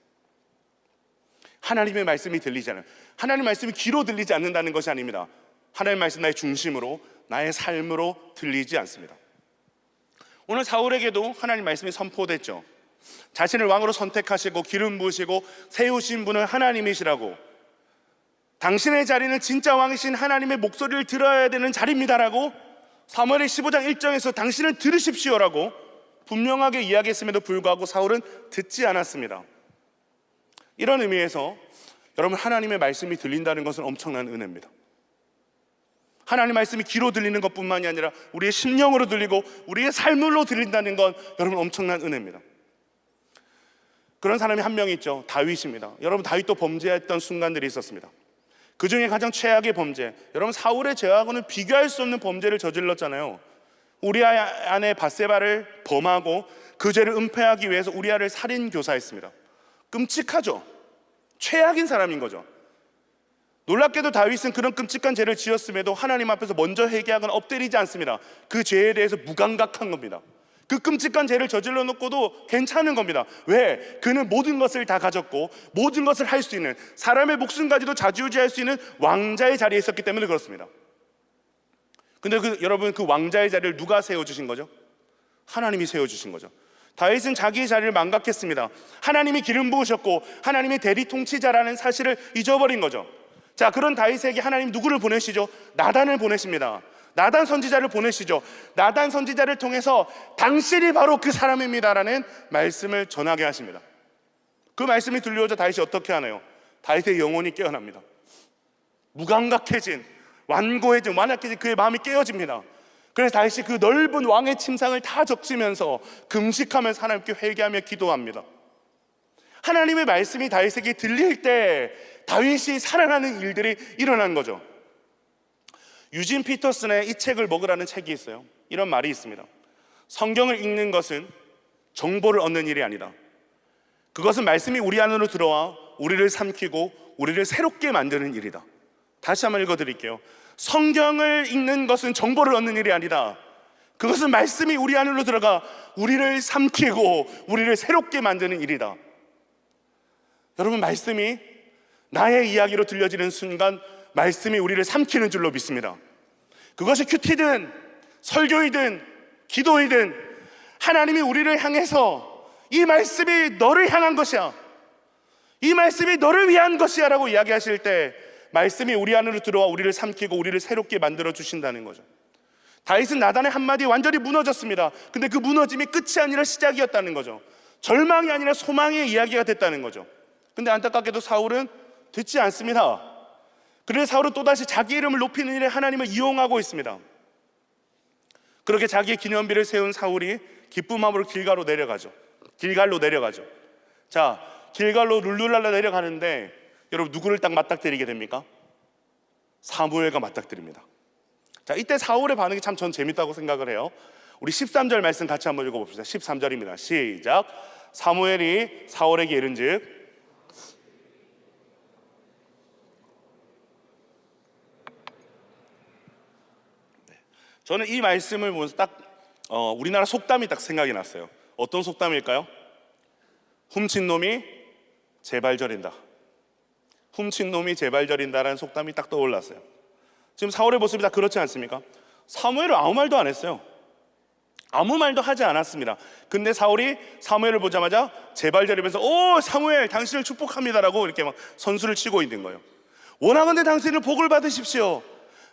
하나님의 말씀이 들리지 않아요. 하나님의 말씀이 귀로 들리지 않는다는 것이 아닙니다. 하나님의 말씀 나의 중심으로, 나의 삶으로 들리지 않습니다. 오늘 사울에게도 하나님의 말씀이 선포됐죠. 자신을 왕으로 선택하시고 기름 부으시고 세우신 분은 하나님이시라고, 당신의 자리는 진짜 왕이신 하나님의 목소리를 들어야 되는 자리입니다라고 사무엘의 15장 1절에서 당신은 들으십시오라고 분명하게 이야기했음에도 불구하고 사울은 듣지 않았습니다. 이런 의미에서 여러분, 하나님의 말씀이 들린다는 것은 엄청난 은혜입니다. 하나님의 말씀이 귀로 들리는 것뿐만이 아니라 우리의 심령으로 들리고 우리의 삶으로 들린다는 건 여러분 엄청난 은혜입니다. 그런 사람이 한 명 있죠. 다윗입니다. 여러분, 다윗도 범죄했던 순간들이 있었습니다. 그 중에 가장 최악의 범죄, 여러분 사울의 죄하고는 비교할 수 없는 범죄를 저질렀잖아요. 우리아 아내 밧세바를 범하고 그 죄를 은폐하기 위해서 우리아를 살인교사했습니다. 끔찍하죠. 최악인 사람인 거죠. 놀랍게도 다윗은 그런 끔찍한 죄를 지었음에도 하나님 앞에서 먼저 회개하거나 엎드리지 않습니다. 그 죄에 대해서 무감각한 겁니다. 그 끔찍한 죄를 저질러 놓고도 괜찮은 겁니다. 왜? 그는 모든 것을 다 가졌고 모든 것을 할 수 있는, 사람의 목숨까지도 좌지우지할 수 있는 왕자의 자리에 있었기 때문에 그렇습니다. 근데 여러분, 그 왕자의 자리를 누가 세워주신 거죠? 하나님이 세워주신 거죠. 다윗은 자기의 자리를 망각했습니다. 하나님이 기름 부으셨고 하나님이 대리 통치자라는 사실을 잊어버린 거죠. 자, 그런 다윗에게 하나님 누구를 보내시죠? 나단을 보내십니다. 나단 선지자를 보내시죠. 나단 선지자를 통해서 당신이 바로 그 사람입니다라는 말씀을 전하게 하십니다. 그 말씀이 들려오자 다윗이 어떻게 하나요? 다윗의 영혼이 깨어납니다. 무감각해진, 완고해진, 완악해진 그의 마음이 깨어집니다. 그래서 다윗이 그 넓은 왕의 침상을 다 적시면서 금식하면서 하나님께 회개하며 기도합니다. 하나님의 말씀이 다윗에게 들릴 때 다윗이 살아나는 일들이 일어난 거죠. 유진 피터슨의 이 책을 먹으라는 책이 있어요. 이런 말이 있습니다. 성경을 읽는 것은 정보를 얻는 일이 아니다. 그것은 말씀이 우리 안으로 들어와 우리를 삼키고 우리를 새롭게 만드는 일이다. 다시 한번 읽어드릴게요. 성경을 읽는 것은 정보를 얻는 일이 아니다. 그것은 말씀이 우리 안으로 들어가 우리를 삼키고 우리를 새롭게 만드는 일이다. 여러분, 말씀이 나의 이야기로 들려지는 순간 말씀이 우리를 삼키는 줄로 믿습니다. 그것이 큐티든 설교이든 기도이든 하나님이 우리를 향해서 이 말씀이 너를 향한 것이야, 이 말씀이 너를 위한 것이야 라고 이야기하실 때 말씀이 우리 안으로 들어와 우리를 삼키고 우리를 새롭게 만들어 주신다는 거죠. 다윗은 나단의 한마디에 완전히 무너졌습니다. 근데 그 무너짐이 끝이 아니라 시작이었다는 거죠. 절망이 아니라 소망의 이야기가 됐다는 거죠. 근데 안타깝게도 사울은 듣지 않습니다. 그래서 사울은 또다시 자기 이름을 높이는 일에 하나님을 이용하고 있습니다. 그렇게 자기의 기념비를 세운 사울이 기쁜 마음으로 길갈로 내려가죠. 자, 길갈로 룰루랄라 내려가는데 여러분, 누구를 딱 맞닥뜨리게 됩니까? 사무엘과 맞닥뜨립니다. 자, 이때 사울의 반응이 참 전 재밌다고 생각을 해요. 우리 13절 말씀 같이 한번 읽어봅시다. 13절입니다. 시작. 사무엘이 사울에게 이른즉 저는 이 말씀을 보면서 딱 우리나라 속담이 딱 생각이 났어요. 어떤 속담일까요? 훔친 놈이 제발 저린다. 훔친 놈이 제발 저린다라는 속담이 딱 떠올랐어요. 지금 사울의 모습이 다 그렇지 않습니까? 사무엘은 아무 말도 안 했어요. 아무 말도 하지 않았습니다. 근데 사울이 사무엘을 보자마자 제발 저리면서 오 사무엘 당신을 축복합니다라고 이렇게 막 선수를 치고 있는 거예요. 원하건대 당신을 복을 받으십시오.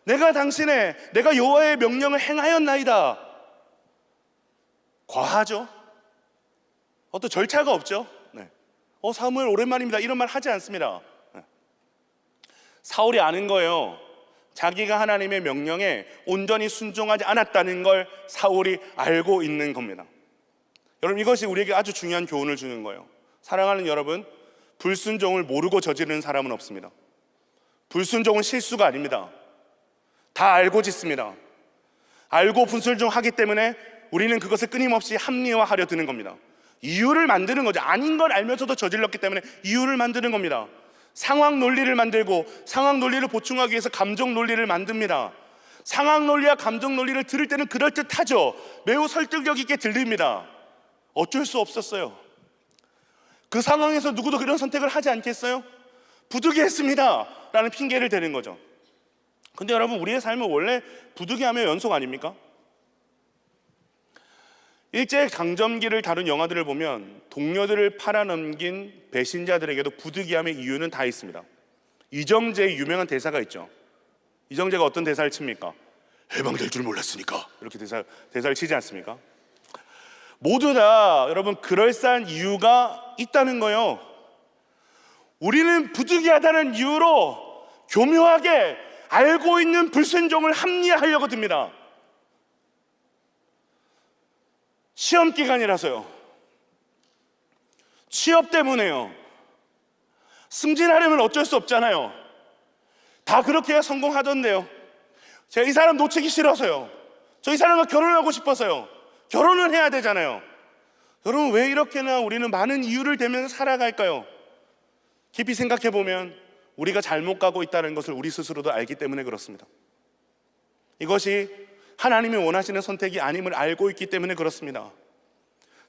내가 여호와의 명령을 행하였나이다. 과하죠? 어떤 절차가 없죠? 네. 사무엘 오랜만입니다 이런 말 하지 않습니다. 네. 사울이 아는 거예요. 자기가 하나님의 명령에 온전히 순종하지 않았다는 걸 사울이 알고 있는 겁니다. 여러분, 이것이 우리에게 아주 중요한 교훈을 주는 거예요. 사랑하는 여러분, 불순종을 모르고 저지르는 사람은 없습니다. 불순종은 실수가 아닙니다. 다 알고 짓습니다. 알고 불순종하기 때문에 우리는 그것을 끊임없이 합리화하려 드는 겁니다. 이유를 만드는 거죠. 아닌 걸 알면서도 저질렀기 때문에 이유를 만드는 겁니다. 상황 논리를 만들고 상황 논리를 보충하기 위해서 감정 논리를 만듭니다. 상황 논리와 감정 논리를 들을 때는 그럴듯하죠. 매우 설득력 있게 들립니다. 어쩔 수 없었어요. 그 상황에서 누구도 그런 선택을 하지 않겠어요? 부득이했습니다 라는 핑계를 대는 거죠. 근데 여러분, 우리의 삶은 원래 부득이하면 연속 아닙니까? 일제 강점기를 다룬 영화들을 보면 동료들을 팔아넘긴 배신자들에게도 부득이함의 이유는 다 있습니다. 이정재의 유명한 대사가 있죠. 이정재가 어떤 대사를 칩니까? 해방될 줄 몰랐으니까, 이렇게 대사를 치지 않습니까? 모두 다 여러분 그럴싸한 이유가 있다는 거예요. 우리는 부득이하다는 이유로 교묘하게 알고 있는 불순종을 합리화하려고 듭니다. 시험 기간이라서요. 취업 때문에요. 승진하려면 어쩔 수 없잖아요. 다 그렇게 해야 성공하던데요. 제가 이 사람 놓치기 싫어서요. 저 이 사람과 결혼하고 싶어서요. 결혼을 해야 되잖아요. 여러분, 왜 이렇게나 우리는 많은 이유를 대면서 살아갈까요? 깊이 생각해 보면 우리가 잘못 가고 있다는 것을 우리 스스로도 알기 때문에 그렇습니다. 이것이 하나님이 원하시는 선택이 아님을 알고 있기 때문에 그렇습니다.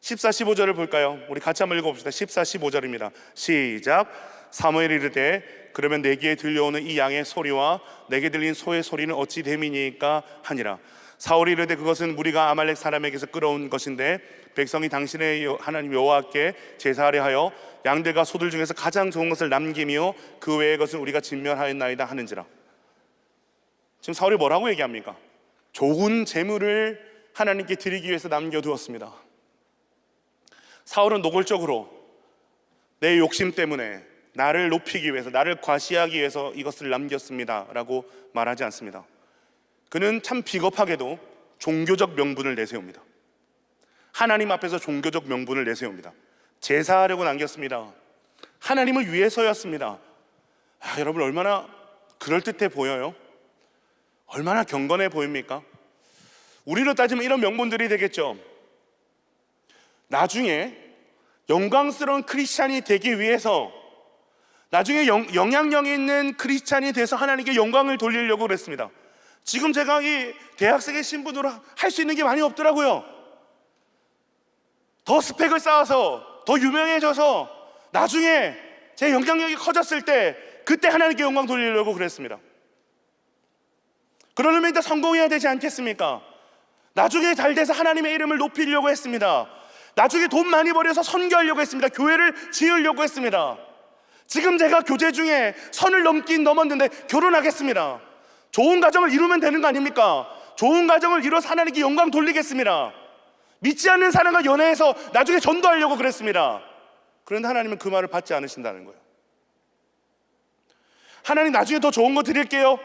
14, 15절을 볼까요? 우리 같이 한번 읽어봅시다. 14, 15절입니다. 시작. 사무엘이 이르되 그러면 내게 들려오는 이 양의 소리와 내게 들린 소의 소리는 어찌 됨이니까 하니라. 사울이 이르되 그것은 무리가 아말렉 사람에게서 끌어온 것인데 백성이 당신의 하나님 여호와께 제사하려 하여 양들과 소들 중에서 가장 좋은 것을 남기며 그 외의 것은 우리가 진멸하였나이다 하는지라. 지금 사울이 뭐라고 얘기합니까? 좋은 재물을 하나님께 드리기 위해서 남겨두었습니다. 사울은 노골적으로 내 욕심 때문에 나를 높이기 위해서, 나를 과시하기 위해서 이것을 남겼습니다 라고 말하지 않습니다. 그는 참 비겁하게도 종교적 명분을 내세웁니다. 하나님 앞에서 종교적 명분을 내세웁니다. 제사하려고 남겼습니다. 하나님을 위해서였습니다. 여러분, 얼마나 그럴듯해 보여요? 얼마나 경건해 보입니까? 우리로 따지면 이런 명분들이 되겠죠. 나중에 영광스러운 크리스찬이 되기 위해서, 나중에 영향력 있는 크리스찬이 돼서 하나님께 영광을 돌리려고 그랬습니다. 지금 제가 이 대학생의 신분으로 할 수 있는 게 많이 없더라고요. 더 스펙을 쌓아서 더 유명해져서 나중에 제 영향력이 커졌을 때 그때 하나님께 영광 돌리려고 그랬습니다. 그러려면 일단 성공해야 되지 않겠습니까? 나중에 잘 돼서 하나님의 이름을 높이려고 했습니다. 나중에 돈 많이 벌여서 선교하려고 했습니다. 교회를 지으려고 했습니다. 지금 제가 교제 중에 선을 넘긴 넘었는데 결혼하겠습니다. 좋은 가정을 이루면 되는 거 아닙니까? 좋은 가정을 이뤄서 하나님께 영광 돌리겠습니다. 믿지 않는 사람과 연애해서 나중에 전도하려고 그랬습니다. 그런데 하나님은 그 말을 받지 않으신다는 거예요. 하나님 나중에 더 좋은 거 드릴게요,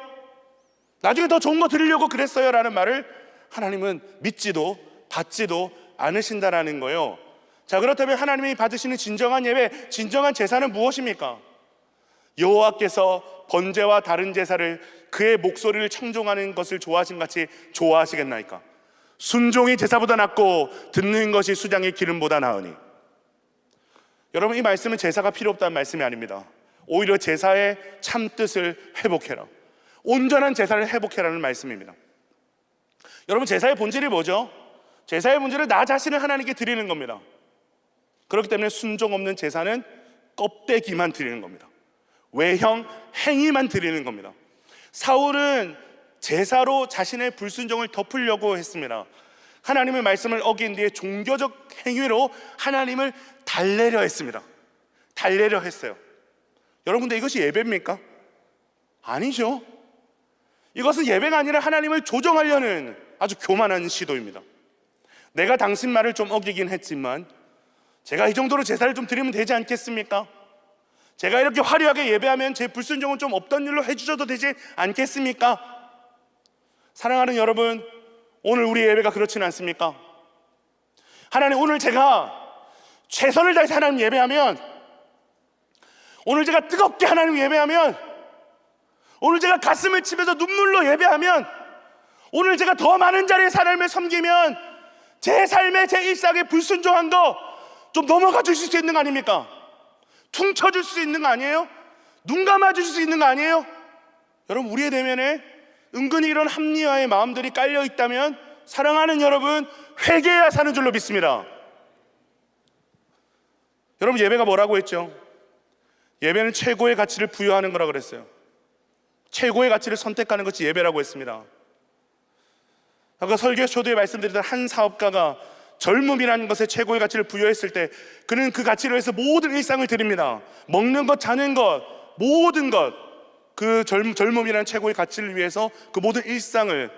나중에 더 좋은 거 드리려고 그랬어요 라는 말을 하나님은 믿지도 받지도 않으신다라는 거예요. 자, 그렇다면 하나님이 받으시는 진정한 예배, 진정한 제사는 무엇입니까? 여호와께서 번제와 다른 제사를 그의 목소리를 청종하는 것을 좋아하신 같이 좋아하시겠나이까? 순종이 제사보다 낫고 듣는 것이 수장의 기름보다 나으니. 여러분, 이 말씀은 제사가 필요 없다는 말씀이 아닙니다. 오히려 제사의 참 뜻을 회복해라, 온전한 제사를 회복해라는 말씀입니다. 여러분, 제사의 본질이 뭐죠? 제사의 본질은 나 자신을 하나님께 드리는 겁니다. 그렇기 때문에 순종 없는 제사는 껍데기만 드리는 겁니다. 외형, 행위만 드리는 겁니다. 사울은 제사로 자신의 불순종을 덮으려고 했습니다. 하나님의 말씀을 어긴 뒤에 종교적 행위로 하나님을 달래려 했습니다. 달래려 했어요. 여러분, 근데 이것이 예배입니까? 아니죠. 이것은 예배가 아니라 하나님을 조정하려는 아주 교만한 시도입니다. 내가 당신 말을 좀 어기긴 했지만 제가 이 정도로 제사를 좀 드리면 되지 않겠습니까? 제가 이렇게 화려하게 예배하면 제 불순종은 좀 없던 일로 해주셔도 되지 않겠습니까? 사랑하는 여러분, 오늘 우리 예배가 그렇지는 않습니까? 하나님, 오늘 제가 최선을 다해서 하나님 예배하면, 오늘 제가 뜨겁게 하나님 예배하면, 오늘 제가 가슴을 치면서 눈물로 예배하면, 오늘 제가 더 많은 자리에 하나님을 섬기면 제 삶의 제 일상에 불순종한 거 좀 넘어가 주실 수 있는 거 아닙니까? 퉁쳐 줄 수 있는 거 아니에요? 눈 감아 주실 수 있는 거 아니에요? 여러분, 우리의 내면에 은근히 이런 합리화의 마음들이 깔려 있다면 사랑하는 여러분, 회개해야 사는 줄로 믿습니다. 여러분, 예배가 뭐라고 했죠? 예배는 최고의 가치를 부여하는 거라고 그랬어요. 최고의 가치를 선택하는 것이 예배라고 했습니다. 아까 설교 초대에 말씀드렸던 한 사업가가 젊음이라는 것에 최고의 가치를 부여했을 때 그는 그 가치를 위해서 모든 일상을 드립니다. 먹는 것, 자는 것, 모든 것, 그 젊음이라는 최고의 가치를 위해서 그 모든 일상을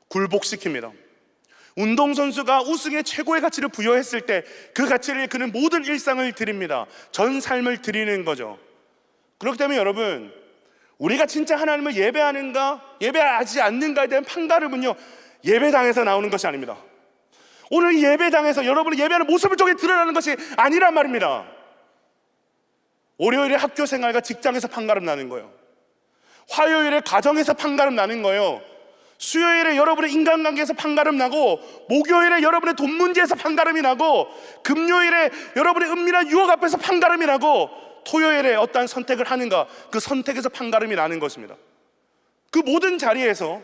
굴복시킵니다. 운동선수가 우승의 최고의 가치를 부여했을 때 그 가치를 위해 그는 모든 일상을 드립니다. 전 삶을 드리는 거죠. 그렇기 때문에 여러분, 우리가 진짜 하나님을 예배하는가 예배하지 않는가에 대한 판가름은요, 예배당에서 나오는 것이 아닙니다. 오늘 이 예배당에서 여러분이 예배하는 모습을 통해 드러나는 것이 아니란 말입니다. 월요일에 학교 생활과 직장에서 판가름 나는 거예요. 화요일에 가정에서 판가름 나는 거예요. 수요일에 여러분의 인간관계에서 판가름 나고, 목요일에 여러분의 돈 문제에서 판가름이 나고, 금요일에 여러분의 은밀한 유혹 앞에서 판가름이 나고, 토요일에 어떠한 선택을 하는가, 그 선택에서 판가름이 나는 것입니다. 그 모든 자리에서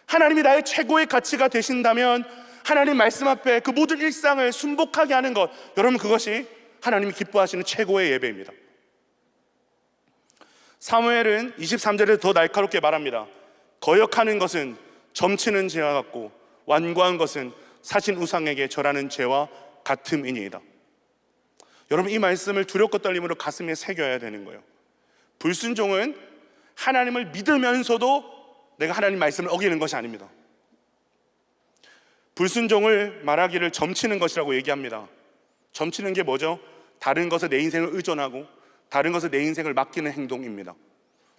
하나님이 나의 최고의 가치가 되신다면 하나님 말씀 앞에 그 모든 일상을 순복하게 하는 것, 여러분, 그것이 하나님이 기뻐하시는 최고의 예배입니다. 사무엘은 23절에 더 날카롭게 말합니다. 거역하는 것은 점치는 죄와 같고 완고한 것은 사신 우상에게 절하는 죄와 같음이니이다. 여러분, 이 말씀을 두렵고 떨림으로 가슴에 새겨야 되는 거예요. 불순종은 하나님을 믿으면서도 내가 하나님 말씀을 어기는 것이 아닙니다. 불순종을 말하기를 점치는 것이라고 얘기합니다. 점치는 게 뭐죠? 다른 것에 내 인생을 의존하고 다른 것에 내 인생을 맡기는 행동입니다.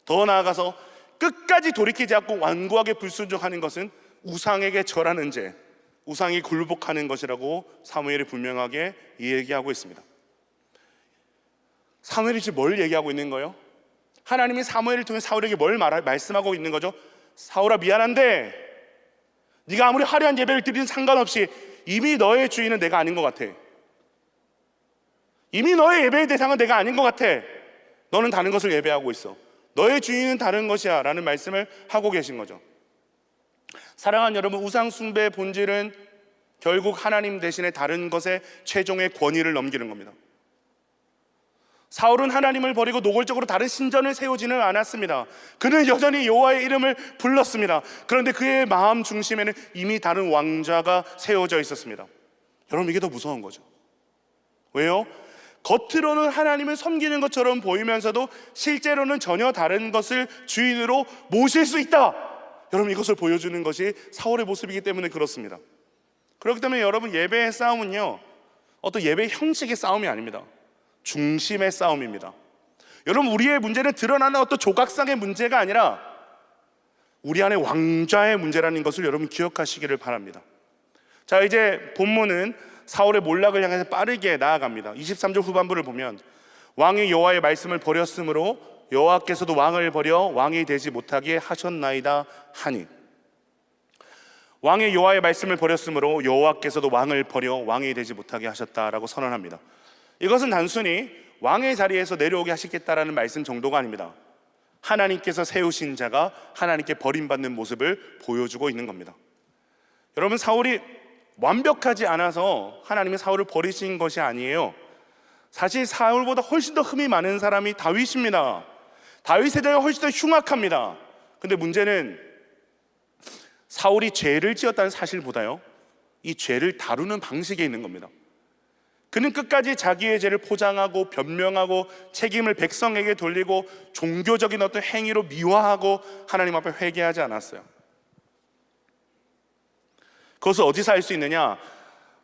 더 나아가서 끝까지 돌이키지 않고 완고하게 불순종하는 것은 우상에게 절하는 죄, 우상이 굴복하는 것이라고 사무엘이 분명하게 얘기하고 있습니다. 사무엘이 지금 뭘 얘기하고 있는 거예요? 하나님이 사무엘을 통해 사울에게 뭘 말씀하고 있는 거죠? 사울아, 미안한데 네가 아무리 화려한 예배를 드리든 상관없이 이미 너의 주인은 내가 아닌 것 같아. 이미 너의 예배의 대상은 내가 아닌 것 같아. 너는 다른 것을 예배하고 있어. 너의 주인은 다른 것이야 라는 말씀을 하고 계신 거죠. 사랑하는 여러분, 우상 숭배의 본질은 결국 하나님 대신에 다른 것에 최종의 권위를 넘기는 겁니다. 사울은 하나님을 버리고 노골적으로 다른 신전을 세우지는 않았습니다. 그는 여전히 여호와의 이름을 불렀습니다. 그런데 그의 마음 중심에는 이미 다른 왕좌가 세워져 있었습니다. 여러분, 이게 더 무서운 거죠. 왜요? 겉으로는 하나님을 섬기는 것처럼 보이면서도 실제로는 전혀 다른 것을 주인으로 모실 수 있다. 여러분, 이것을 보여주는 것이 사울의 모습이기 때문에 그렇습니다. 그렇기 때문에 여러분, 예배의 싸움은요, 어떤 예배의 형식의 싸움이 아닙니다. 중심의 싸움입니다. 여러분, 우리의 문제는 드러나는 어떤 조각상의 문제가 아니라 우리 안에 왕좌의 문제라는 것을 여러분 기억하시기를 바랍니다. 자, 이제 본문은 사울의 몰락을 향해서 빠르게 나아갑니다. 23절 후반부를 보면 왕이 여호와의 말씀을 버렸으므로 여호와께서도 왕을 버려 왕이 되지 못하게 하셨나이다 하니, 왕이 여호와의 말씀을 버렸으므로 여호와께서도 왕을 버려 왕이 되지 못하게 하셨다라고 선언합니다. 이것은 단순히 왕의 자리에서 내려오게 하시겠다라는 말씀 정도가 아닙니다. 하나님께서 세우신 자가 하나님께 버림받는 모습을 보여주고 있는 겁니다. 여러분, 사울이 완벽하지 않아서 하나님이 사울을 버리신 것이 아니에요. 사실 사울보다 훨씬 더 흠이 많은 사람이 다윗입니다. 다윗 세대가 훨씬 더 흉악합니다. 근데 문제는 사울이 죄를 지었다는 사실보다요, 이 죄를 다루는 방식에 있는 겁니다. 그는 끝까지 자기의 죄를 포장하고 변명하고 책임을 백성에게 돌리고 종교적인 어떤 행위로 미화하고 하나님 앞에 회개하지 않았어요. 그것을 어디서 알 수 있느냐?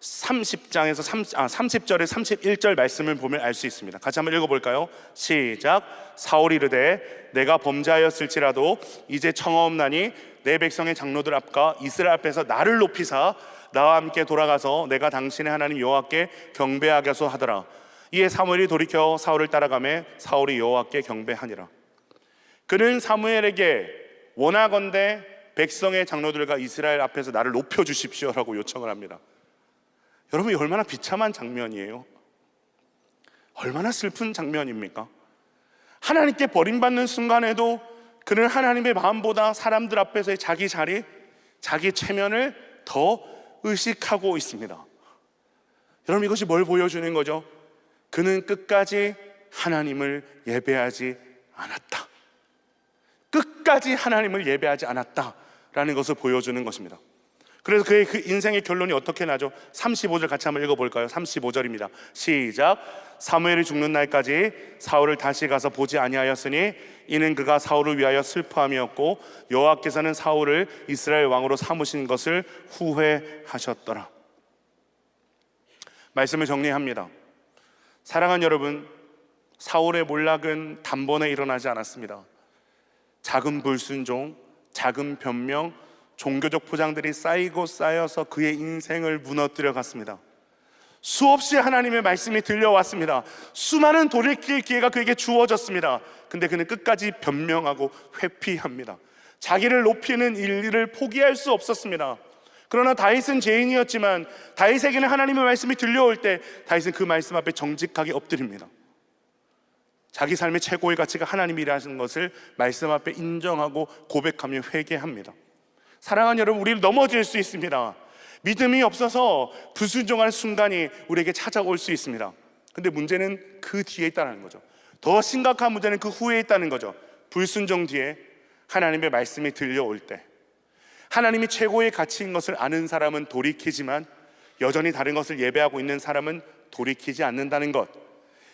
30절에 31절 말씀을 보면 알 수 있습니다. 같이 한번 읽어볼까요? 시작. 사울이 이르되 내가 범죄하였을지라도 이제 청하옵나니 내 백성의 장로들 앞과 이스라엘 앞에서 나를 높이사 나와 함께 돌아가서 내가 당신의 하나님 여호와께 경배하게 하소 하더라. 이에 사무엘이 돌이켜 사울을 따라가매 사울이 여호와께 경배하니라. 그는 사무엘에게 원하건대 백성의 장로들과 이스라엘 앞에서 나를 높여주십시오라고 요청을 합니다. 여러분, 얼마나 비참한 장면이에요. 얼마나 슬픈 장면입니까? 하나님께 버림받는 순간에도 그는 하나님의 마음보다 사람들 앞에서의 자기 자리, 자기 체면을 더 의식하고 있습니다. 여러분, 이것이 뭘 보여주는 거죠? 그는 끝까지 하나님을 예배하지 않았다. 끝까지 하나님을 예배하지 않았다라는 것을 보여주는 것입니다. 그래서 그의 그 인생의 결론이 어떻게 나죠? 35절 같이 한번 읽어볼까요? 35절입니다. 시작. 사무엘이 죽는 날까지 사울을 다시 가서 보지 아니하였으니 이는 그가 사울을 위하여 슬퍼함이었고 여호와께서는 사울을 이스라엘 왕으로 삼으신 것을 후회하셨더라. 말씀을 정리합니다. 사랑하는 여러분, 사울의 몰락은 단번에 일어나지 않았습니다. 작은 불순종, 작은 변명, 종교적 포장들이 쌓이고 쌓여서 그의 인생을 무너뜨려 갔습니다. 수없이 하나님의 말씀이 들려왔습니다. 수많은 돌이킬 기회가 그에게 주어졌습니다. 근데 그는 끝까지 변명하고 회피합니다. 자기를 높이는 일을 포기할 수 없었습니다. 그러나 다윗은 죄인이었지만 다윗에게는 하나님의 말씀이 들려올 때 다윗은 그 말씀 앞에 정직하게 엎드립니다. 자기 삶의 최고의 가치가 하나님이라는 것을 말씀 앞에 인정하고 고백하며 회개합니다. 사랑하는 여러분, 우리는 넘어질 수 있습니다. 믿음이 없어서 불순종하는 순간이 우리에게 찾아올 수 있습니다. 근데 문제는 그 뒤에 있다는 거죠. 더 심각한 문제는 그 후에 있다는 거죠. 불순종 뒤에 하나님의 말씀이 들려올 때, 하나님이 최고의 가치인 것을 아는 사람은 돌이키지만 여전히 다른 것을 예배하고 있는 사람은 돌이키지 않는다는 것,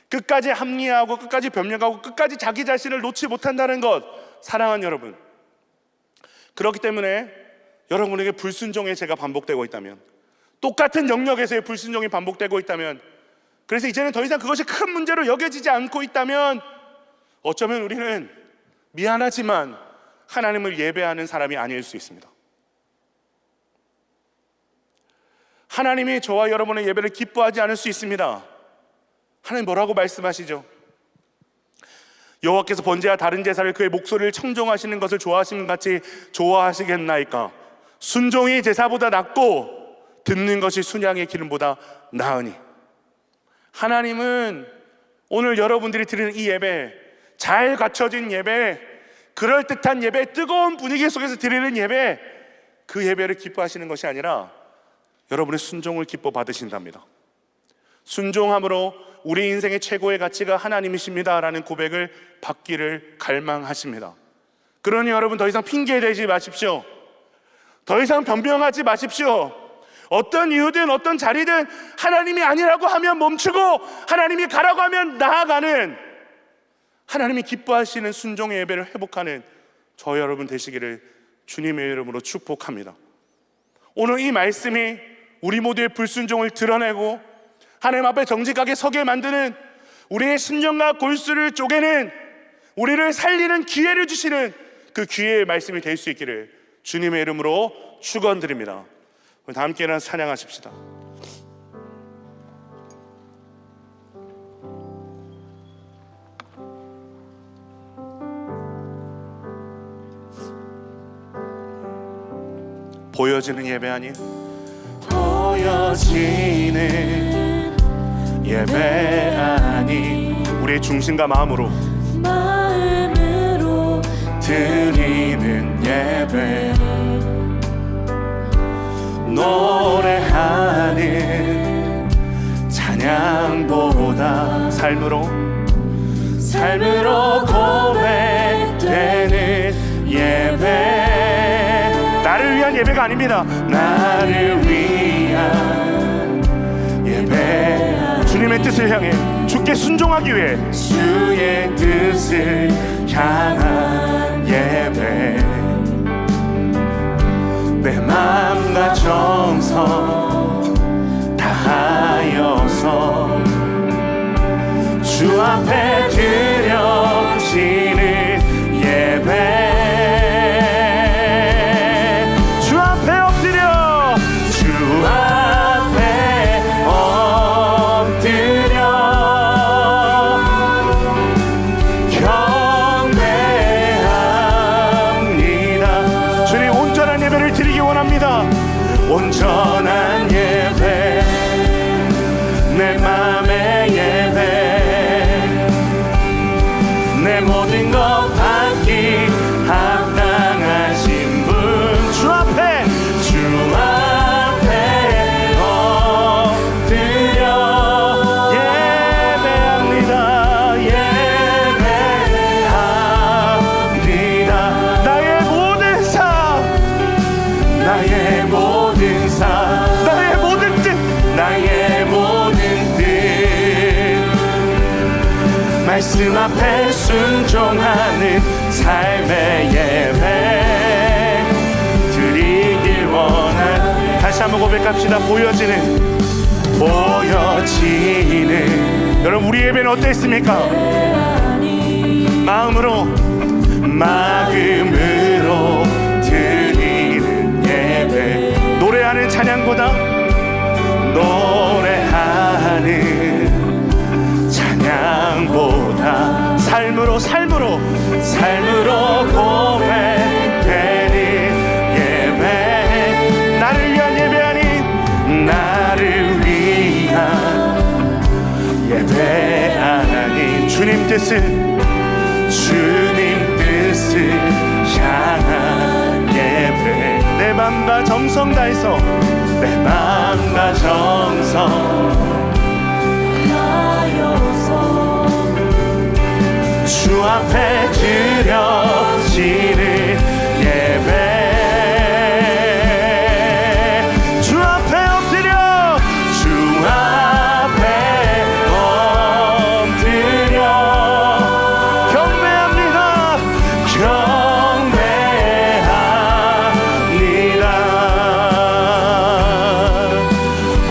끝까지 합리화하고 끝까지 변명하고 끝까지 자기 자신을 놓지 못한다는 것. 사랑하는 여러분, 그렇기 때문에 여러분에게 불순종의 죄가 반복되고 있다면, 똑같은 영역에서의 불순종이 반복되고 있다면, 그래서 이제는 더 이상 그것이 큰 문제로 여겨지지 않고 있다면 어쩌면 우리는 미안하지만 하나님을 예배하는 사람이 아닐 수 있습니다. 하나님이 저와 여러분의 예배를 기뻐하지 않을 수 있습니다. 하나님 뭐라고 말씀하시죠? 여호와께서 번제와 다른 제사를 그의 목소리를 청종하시는 것을 좋아하시는 같이 좋아하시겠나이까? 순종이 제사보다 낫고 듣는 것이 순양의 기름보다 나으니. 하나님은 오늘 여러분들이 드리는 이 예배, 잘 갖춰진 예배, 그럴듯한 예배, 뜨거운 분위기 속에서 드리는 예배, 그 예배를 기뻐하시는 것이 아니라 여러분의 순종을 기뻐 받으신답니다. 순종함으로 우리 인생의 최고의 가치가 하나님이십니다 라는 고백을 받기를 갈망하십니다. 그러니 여러분, 더 이상 핑계대지 마십시오. 더 이상 변명하지 마십시오. 어떤 이유든 어떤 자리든 하나님이 아니라고 하면 멈추고 하나님이 가라고 하면 나아가는, 하나님이 기뻐하시는 순종의 예배를 회복하는 저 여러분 되시기를 주님의 이름으로 축복합니다. 오늘 이 말씀이 우리 모두의 불순종을 드러내고 하나님 앞에 정직하게 서게 만드는, 우리의 심령과 골수를 쪼개는, 우리를 살리는 기회를 주시는 그 기회의 말씀이 될 수 있기를 주님의 이름으로 축원드립니다. 다 함께 일어나서 찬양하십시다. 보여지는 예배 아닌 보여지는 예배 아닌 우리의 중심과 마음으로 드리는 예배, 노래하는 찬양보다 삶으로 고백되는 예배, 나를 위한 예배가 아닙니다. 나를 위한 예배, 주님의 뜻을 향해 주께 순종하기 위해 주의 뜻을 향한 예배, 내 마음과 정성 다하여서 주 앞에 드려지는 예배, 주 앞에 엎드려, 주 앞에 엎드려 경배합니다. 주님, 온전한 예배를 드리기 원합니다. 온전한 예배, 내 맘의 예배, 내 모든 것 받기 합당하신 분, 주 앞에 엎드려 예배합니다. 예배합니다. 나의 모든 삶, 나의 모든 말씀 앞에 순종하는 삶의 예배 드리길 원하네. 다시 한번 고백합시다. 보여지는 여러분, 우리 예배는 어땠습니까? 마음으로 드리는 예배. 노래하는 찬양보다 노래하는 찬양보다 삶으로 고백되는 예배. 나를 위한 예배 아닌 나를 위한 예배 아닌 주님 뜻을 향한 예배. 내 맘과 정성 다해서 주 앞에 드려지는 예배. 주 앞에 엎드려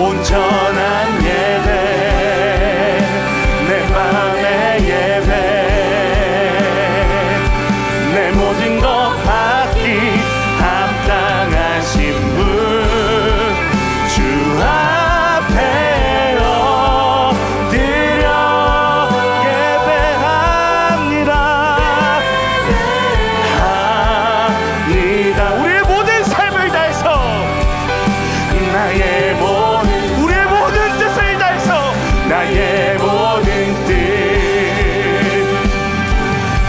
온전한 예배, 내 맘의 예배, 내 모든 것 받기 합당하신 분, 주 앞에 엎드려 예배합니다. 우리의 모든 삶을 다해서 나의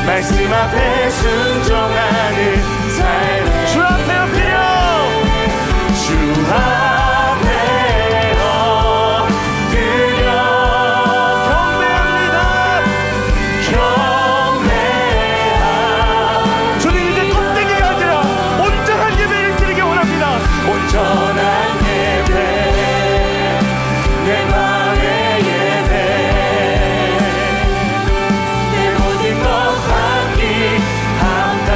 말씀 앞에 순종하는 삶. 주 앞에 엎드려 경배합니다. 주님, 이제 껍데기가 아니라 온전한 예배를 드리기 원합니다. 온전한 예배, 내 마음의 예배, 내 모든 것 받기 합당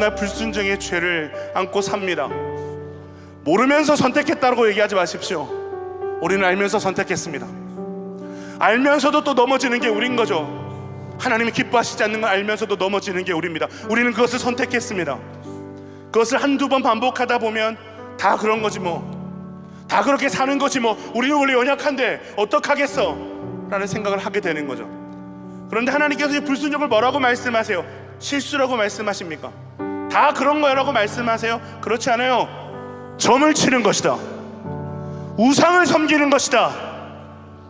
누구나 불순종의 죄를 안고 삽니다. 모르면서 선택했다고 얘기하지 마십시오. 우리는 알면서 선택했습니다. 알면서도 또 넘어지는 게 우린 거죠. 하나님이 기뻐하시지 않는 걸 알면서도 넘어지는 게 우리입니다. 우리는 그것을 선택했습니다. 그것을 한두 번 반복하다 보면 다 그런 거지 뭐, 다 그렇게 사는 거지 뭐, 우리는 원래 연약한데 어떡하겠어 라는 생각을 하게 되는 거죠. 그런데 하나님께서 이 불순종을 뭐라고 말씀하세요? 실수라고 말씀하십니까? 다 그런 거라고 말씀하세요? 그렇지 않아요. 점을 치는 것이다, 우상을 섬기는 것이다.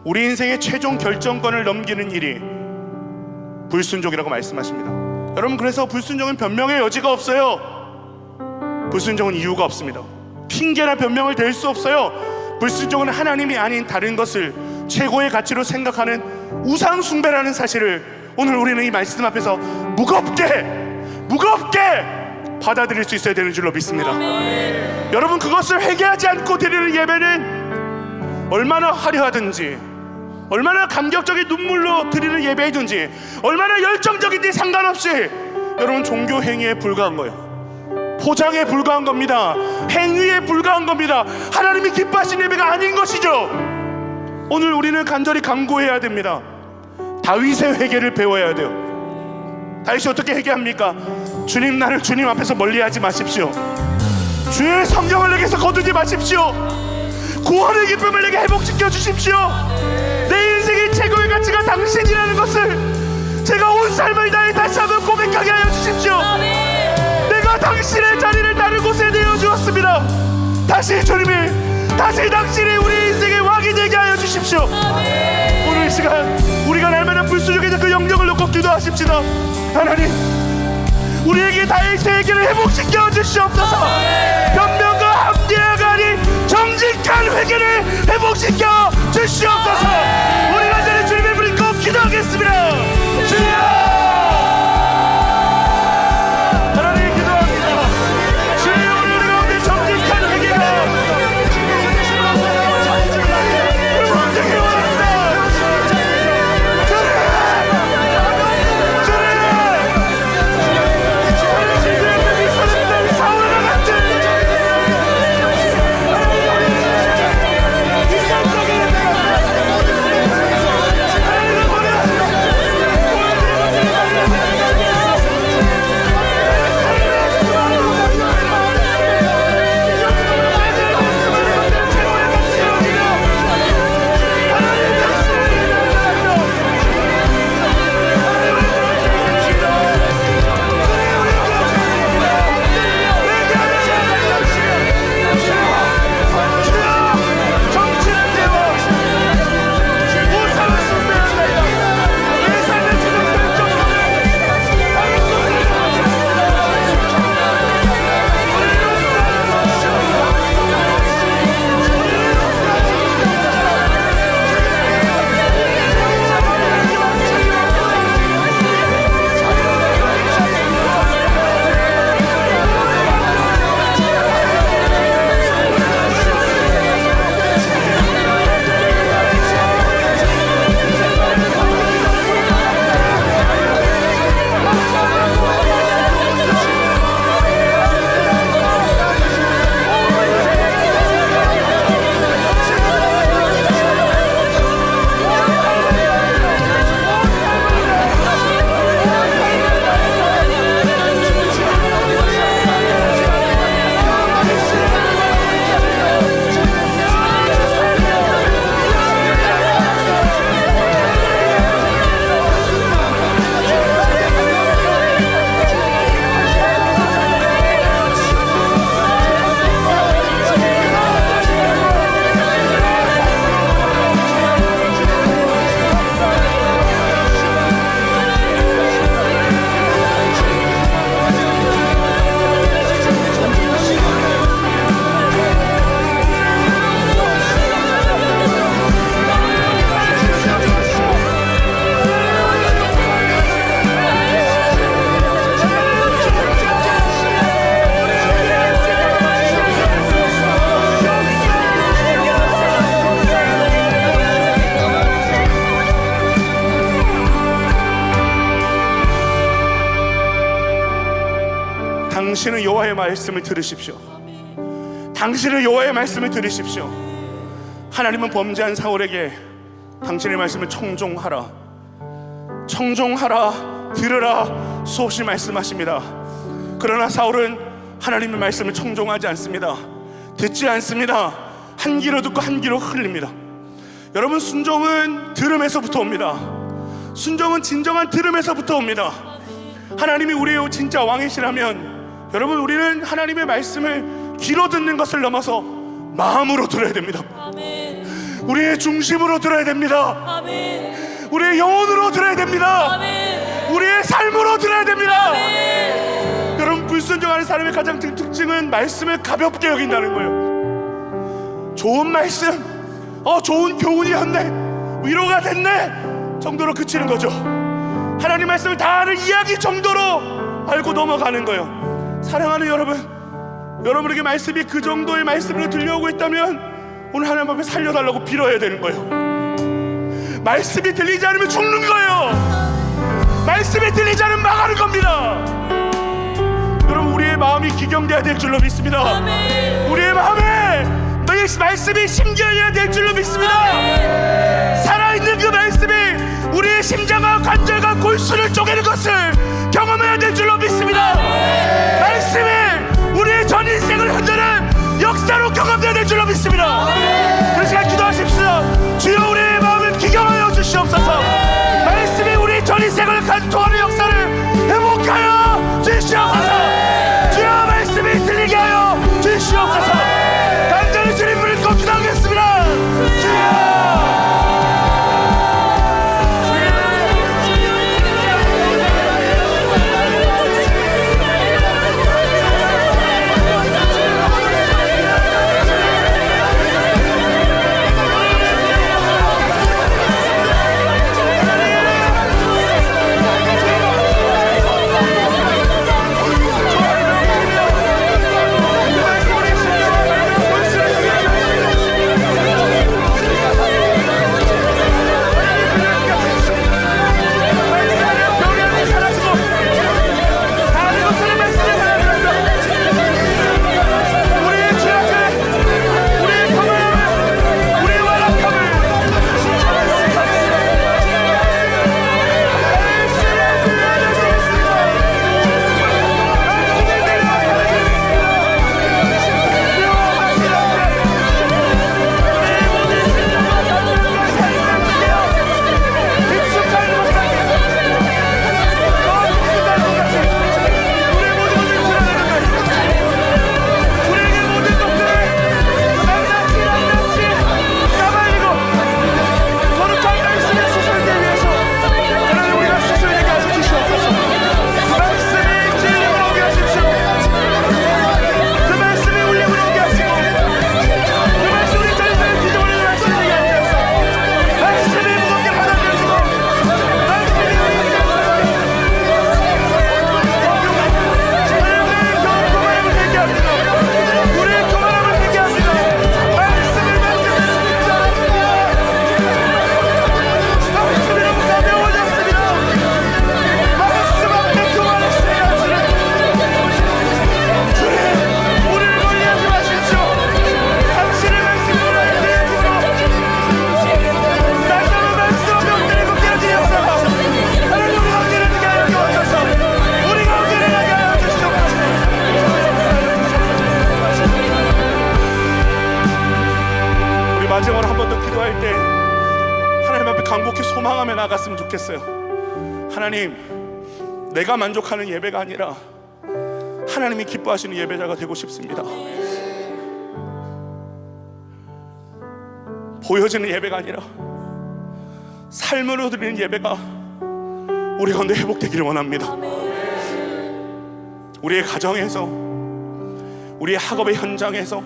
우리 인생의 최종 결정권을 넘기는 일이 불순종이라고 말씀하십니다. 여러분, 그래서 불순종은 변명의 여지가 없어요. 불순종은 이유가 없습니다. 핑계나 변명을 댈 수 없어요. 불순종은 하나님이 아닌 다른 것을 최고의 가치로 생각하는 우상 숭배라는 사실을 오늘 우리는 이 말씀 앞에서 무겁게 받아들일 수 있어야 되는 줄로 믿습니다. 여러분, 그것을 회개하지 않고 드리는 예배는 얼마나 화려하든지, 얼마나 감격적인 눈물로 드리는 예배이든지, 얼마나 열정적인지 상관없이 여러분 종교 행위에 불과한 거예요. 포장에 불과한 겁니다. 행위에 불과한 겁니다. 하나님이 기뻐하시는 예배가 아닌 것이죠. 오늘 우리는 간절히 간구해야 됩니다. 다윗의 회개를 배워야 돼요. 다윗이 어떻게 회개합니까? 주님, 나를 주님 앞에서 멀리하지 마십시오. 주의 성령을 내게서 거두지 마십시오. 구원의 기쁨을 내게 회복시켜 주십시오. 내 인생의 최고의 가치가 당신이라는 것을 제가 온 삶을 다해 다시 한번 고백하게 하여 주십시오. 내가 당신의 자리를 다른 곳에 내어주었습니다. 다시 당신이 우리 인생의 왕이 되게 하여 주십시오. 오늘 이 시간 우리가 날마다 불순종에서 그 영역을 놓고 기도하십시다. 하나님, 우리에게 다윗의 회개를 회복시켜 주시옵소서. 변명과 합리화가 아닌 정직한 회개를 회복시켜 주시옵소서. 우리 간절히 주님의 불을 꼭 기도하겠습니다. 주여! 당신은 여호와의 말씀을 들으십시오. 당신은 여호와의 말씀을 들으십시오. 하나님은 범죄한 사울에게 당신의 말씀을 청종하라, 청종하라, 들으라 수없이 말씀하십니다. 그러나 사울은 하나님의 말씀을 청종하지 않습니다. 듣지 않습니다. 한 귀로 듣고 한 귀로 흘립니다. 여러분, 순종은 들음에서부터 옵니다. 순종은 진정한 들음에서부터 옵니다. 하나님이 우리의 진짜 왕이시라면 여러분, 우리는 하나님의 말씀을 귀로 듣는 것을 넘어서 마음으로 들어야 됩니다. 아멘. 우리의 중심으로 들어야 됩니다. 아멘. 우리의 영혼으로 들어야 됩니다. 아멘. 우리의 삶으로 들어야 됩니다. 아멘. 여러분, 불순종하는 사람의 가장 큰 특징은 말씀을 가볍게 여긴다는 거예요. 좋은 말씀, 좋은 교훈이었네, 위로가 됐네 정도로 그치는 거죠. 하나님 말씀을 다 아는 이야기 정도로 알고 넘어가는 거예요. 사랑하는 여러분, 여러분에게 말씀이 그 정도의 말씀으로 들려오고 있다면 오늘 하나님 앞에 살려달라고 빌어야 되는 거예요. 말씀이 들리지 않으면 죽는 거예요. 말씀이 들리지 않으면 망하는 겁니다. 여러분, 우리의 마음이 기경돼야 될 줄로 믿습니다. 아멘. 우리의 마음에 너희 말씀이 심겨야 될 줄로 믿습니다. 아멘. 살아있는 그 말씀이 우리의 심장과 관절과 골수를 쪼개는 것을 경험해야 될 줄로 믿습니다. 아멘. 말씀이 우리의 전 인생을 흔드는 역사로 경험돼야 될 줄로 믿습니다. 그 시간 기도하십시오. 주여, 우리의 마음을 기경하여 주시옵소서. 말씀이 우리 전 인생을 간통하는 역사를 회복하여 주시옵소서. 주여, 말씀이 들리게 하여 주시옵소서. 간절히 주님을 꼭 기도하겠습니다. 주여. 마지막으로 한 번 더 기도할 때 하나님 앞에 간곡히 소망하며 나갔으면 좋겠어요. 하나님, 내가 만족하는 예배가 아니라 하나님이 기뻐하시는 예배자가 되고 싶습니다. 보여지는 예배가 아니라 삶으로 드리는 예배가 우리 가운데 회복되기를 원합니다. 우리의 가정에서, 우리의 학업의 현장에서,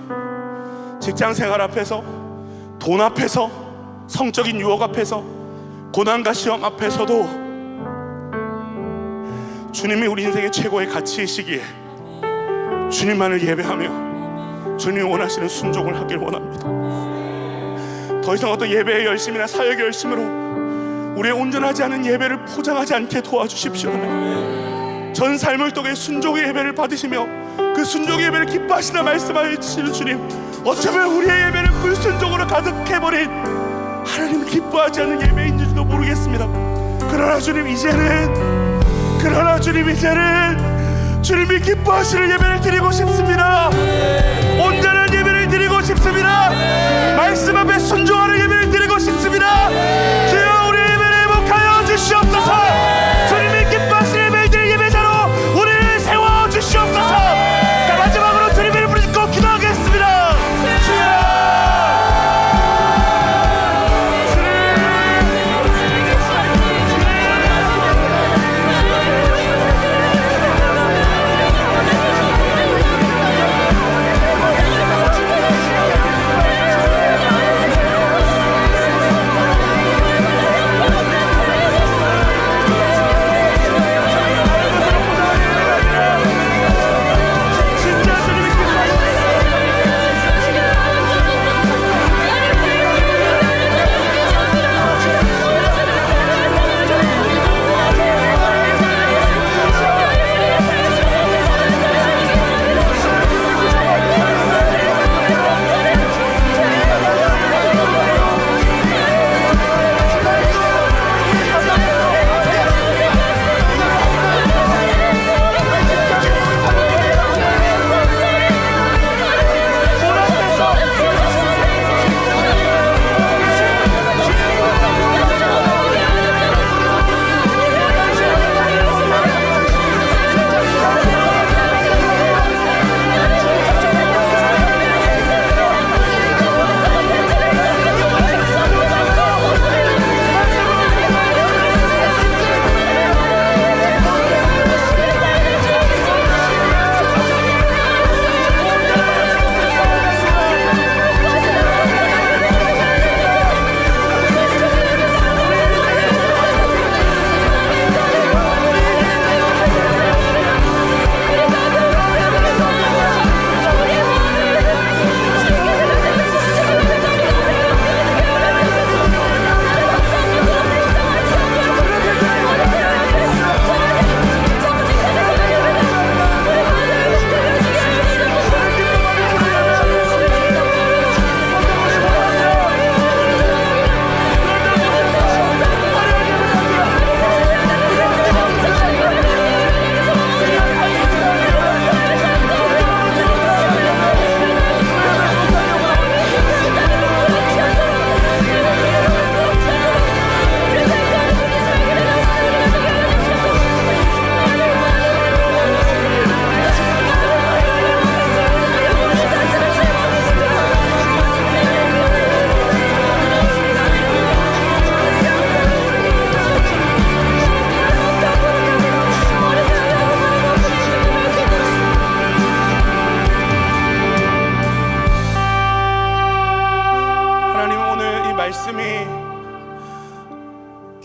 직장생활 앞에서, 돈 앞에서, 성적인 유혹 앞에서, 고난과 시험 앞에서도 주님이 우리 인생의 최고의 가치이시기에 주님만을 예배하며 주님이 원하시는 순종을 하길 원합니다. 더 이상 어떤 예배의 열심이나 사역의 열심으로 우리의 온전하지 않은 예배를 포장하지 않게 도와주십시오. 전 삶을 통해 순종의 예배를 받으시며 그 순종의 예배를 기뻐하시나 말씀하여 주시는 주님, 어쩌면 우리의 예배는 불순종으로 가득해버린 하나님 기뻐하지 않는 예배인지도 모르겠습니다. 그러나 주님 이제는 주님이 기뻐하시는 예배를 드리고 싶습니다. 온전한 예배를 드리고 싶습니다. 말씀 앞에 순종하는 예배를 드리고 싶습니다. 주여 우리 예배를 회복하여 주시옵소서. 주님이 기뻐하시는 예배를 드릴 예배자로 우리를 세워주시옵소서. 마지막으로 주님을 부르짖고 기도하겠습니다.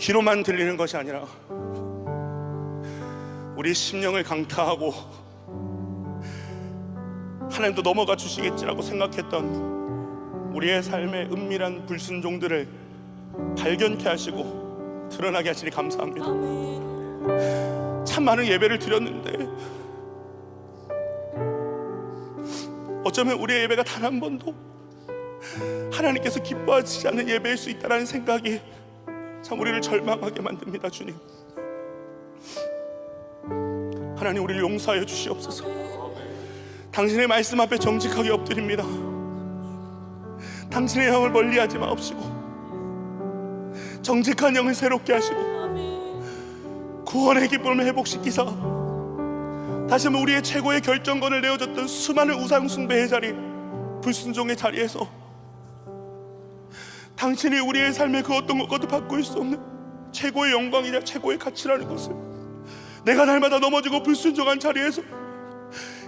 귀로만 들리는 것이 아니라 우리 심령을 강타하고 하나님도 넘어가 주시겠지라고 생각했던 우리의 삶의 은밀한 불순종들을 발견케 하시고 드러나게 하시니 감사합니다. 참 많은 예배를 드렸는데 어쩌면 우리의 예배가 단 한 번도 하나님께서 기뻐하시지 않는 예배일 수 있다는 생각이 참 우리를 절망하게 만듭니다. 주님, 하나님 우리를 용서하여 주시옵소서. 당신의 말씀 앞에 정직하게 엎드립니다. 당신의 영을 멀리하지 마옵시고 정직한 영을 새롭게 하시고 구원의 기쁨을 회복시키사 다시 한번 우리의 최고의 결정권을 내어줬던 수많은 우상 숭배의 자리, 불순종의 자리에서 당신이 우리의 삶의 그 어떤 것과도 바꿀 수 없는 최고의 영광이자 최고의 가치라는 것을 내가 날마다 넘어지고 불순종한 자리에서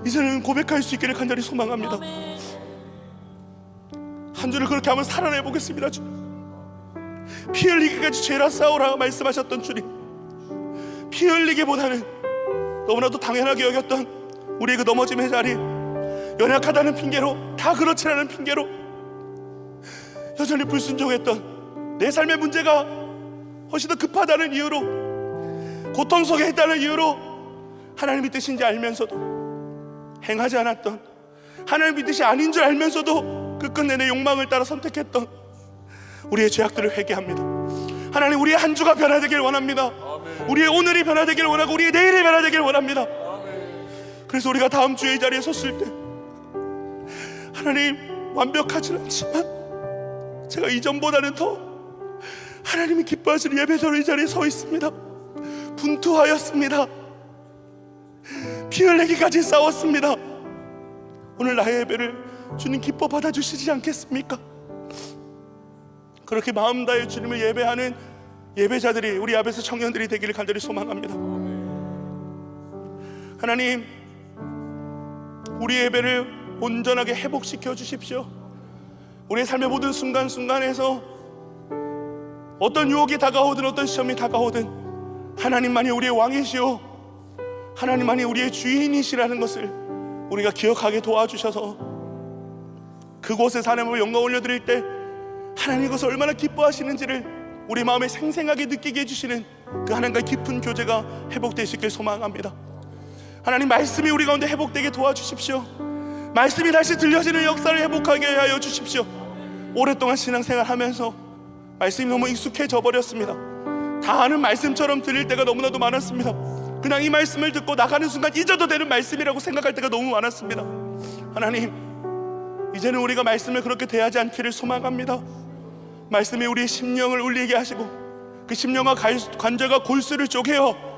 이제는 고백할 수 있기를 간절히 소망합니다. 한 주를 그렇게 한번 살아내 보겠습니다. 주님, 피 흘리기까지 죄라 싸우라 말씀하셨던 주님, 피 흘리기보다는 너무나도 당연하게 여겼던 우리의 그 넘어짐의 자리, 연약하다는 핑계로, 다 그렇지 않은 핑계로 여전히 불순종했던 내 삶의 문제가 훨씬 더 급하다는 이유로, 고통 속에 있다는 이유로 하나님의 뜻인지 알면서도 행하지 않았던, 하나님의 뜻이 아닌 줄 알면서도 끝끝내 내 욕망을 따라 선택했던 우리의 죄악들을 회개합니다. 하나님, 우리의 한 주가 변화되길 원합니다. 우리의 오늘이 변화되길 원하고 우리의 내일이 변화되길 원합니다. 그래서 우리가 다음 주에 이 자리에 섰을 때 하나님, 완벽하진 않지만 제가 이전보다는 더 하나님이 기뻐하시는 예배자로 이 자리에 서 있습니다. 분투하였습니다. 피 흘리기까지 싸웠습니다. 오늘 나의 예배를 주님 기뻐 받아주시지 않겠습니까? 그렇게 마음 다해 주님을 예배하는 예배자들이, 우리 앞에서 청년들이 되기를 간절히 소망합니다. 하나님, 우리 예배를 온전하게 회복시켜 주십시오. 우리의 삶의 모든 순간순간에서 어떤 유혹이 다가오든 어떤 시험이 다가오든 하나님만이 우리의 왕이시오, 하나님만이 우리의 주인이시라는 것을 우리가 기억하게 도와주셔서 그곳에서 하나님을 영광 올려드릴 때 하나님 그것을 얼마나 기뻐하시는지를 우리 마음에 생생하게 느끼게 해주시는 그 하나님과의 깊은 교제가 회복되시길 소망합니다. 하나님, 말씀이 우리 가운데 회복되게 도와주십시오. 말씀이 다시 들려지는 역사를 회복하게 하여 주십시오. 오랫동안 신앙생활 하면서 말씀이 너무 익숙해져 버렸습니다. 다 아는 말씀처럼 들릴 때가 너무나도 많았습니다. 그냥 이 말씀을 듣고 나가는 순간 잊어도 되는 말씀이라고 생각할 때가 너무 많았습니다. 하나님, 이제는 우리가 말씀을 그렇게 대하지 않기를 소망합니다. 말씀이 우리의 심령을 울리게 하시고 그 심령과 관절과 골수를 쪼개어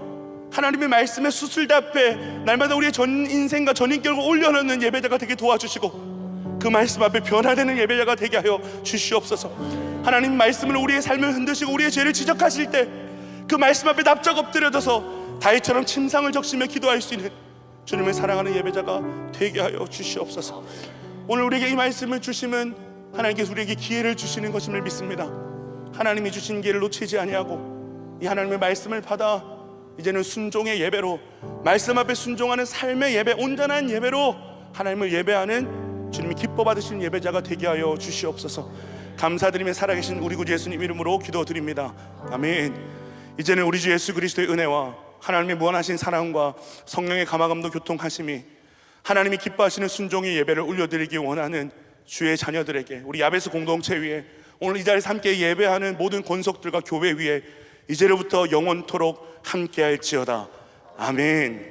하나님의 말씀에 수술답해 날마다 우리의 전 인생과 전 인격을 올려놓는 예배자가 되게 도와주시고 그 말씀 앞에 변화되는 예배자가 되게 하여 주시옵소서. 하나님, 말씀을 우리의 삶을 흔드시고 우리의 죄를 지적하실 때 그 말씀 앞에 납작 엎드려져서 다윗처럼 침상을 적시며 기도할 수 있는 주님을 사랑하는 예배자가 되게 하여 주시옵소서. 오늘 우리에게 이 말씀을 주심은 하나님께서 우리에게 기회를 주시는 것임을 믿습니다. 하나님이 주신 기회를 놓치지 아니하고 이 하나님의 말씀을 받아 이제는 순종의 예배로, 말씀 앞에 순종하는 삶의 예배, 온전한 예배로 하나님을 예배하는 주님이 기뻐 받으시는 예배자가 되게 하여 주시옵소서. 감사드리며 살아계신 우리 구주 예수님 이름으로 기도드립니다. 아멘. 이제는 우리 주 예수 그리스도의 은혜와 하나님의 무한하신 사랑과 성령의 감화감도 교통하심이 하나님이 기뻐하시는 순종의 예배를 올려드리기 원하는 주의 자녀들에게, 우리 야베스 공동체 위에 오늘 이 자리에서 함께 예배하는 모든 권속들과 교회 위에 이제로부터 영원토록 함께할지어다. 아멘.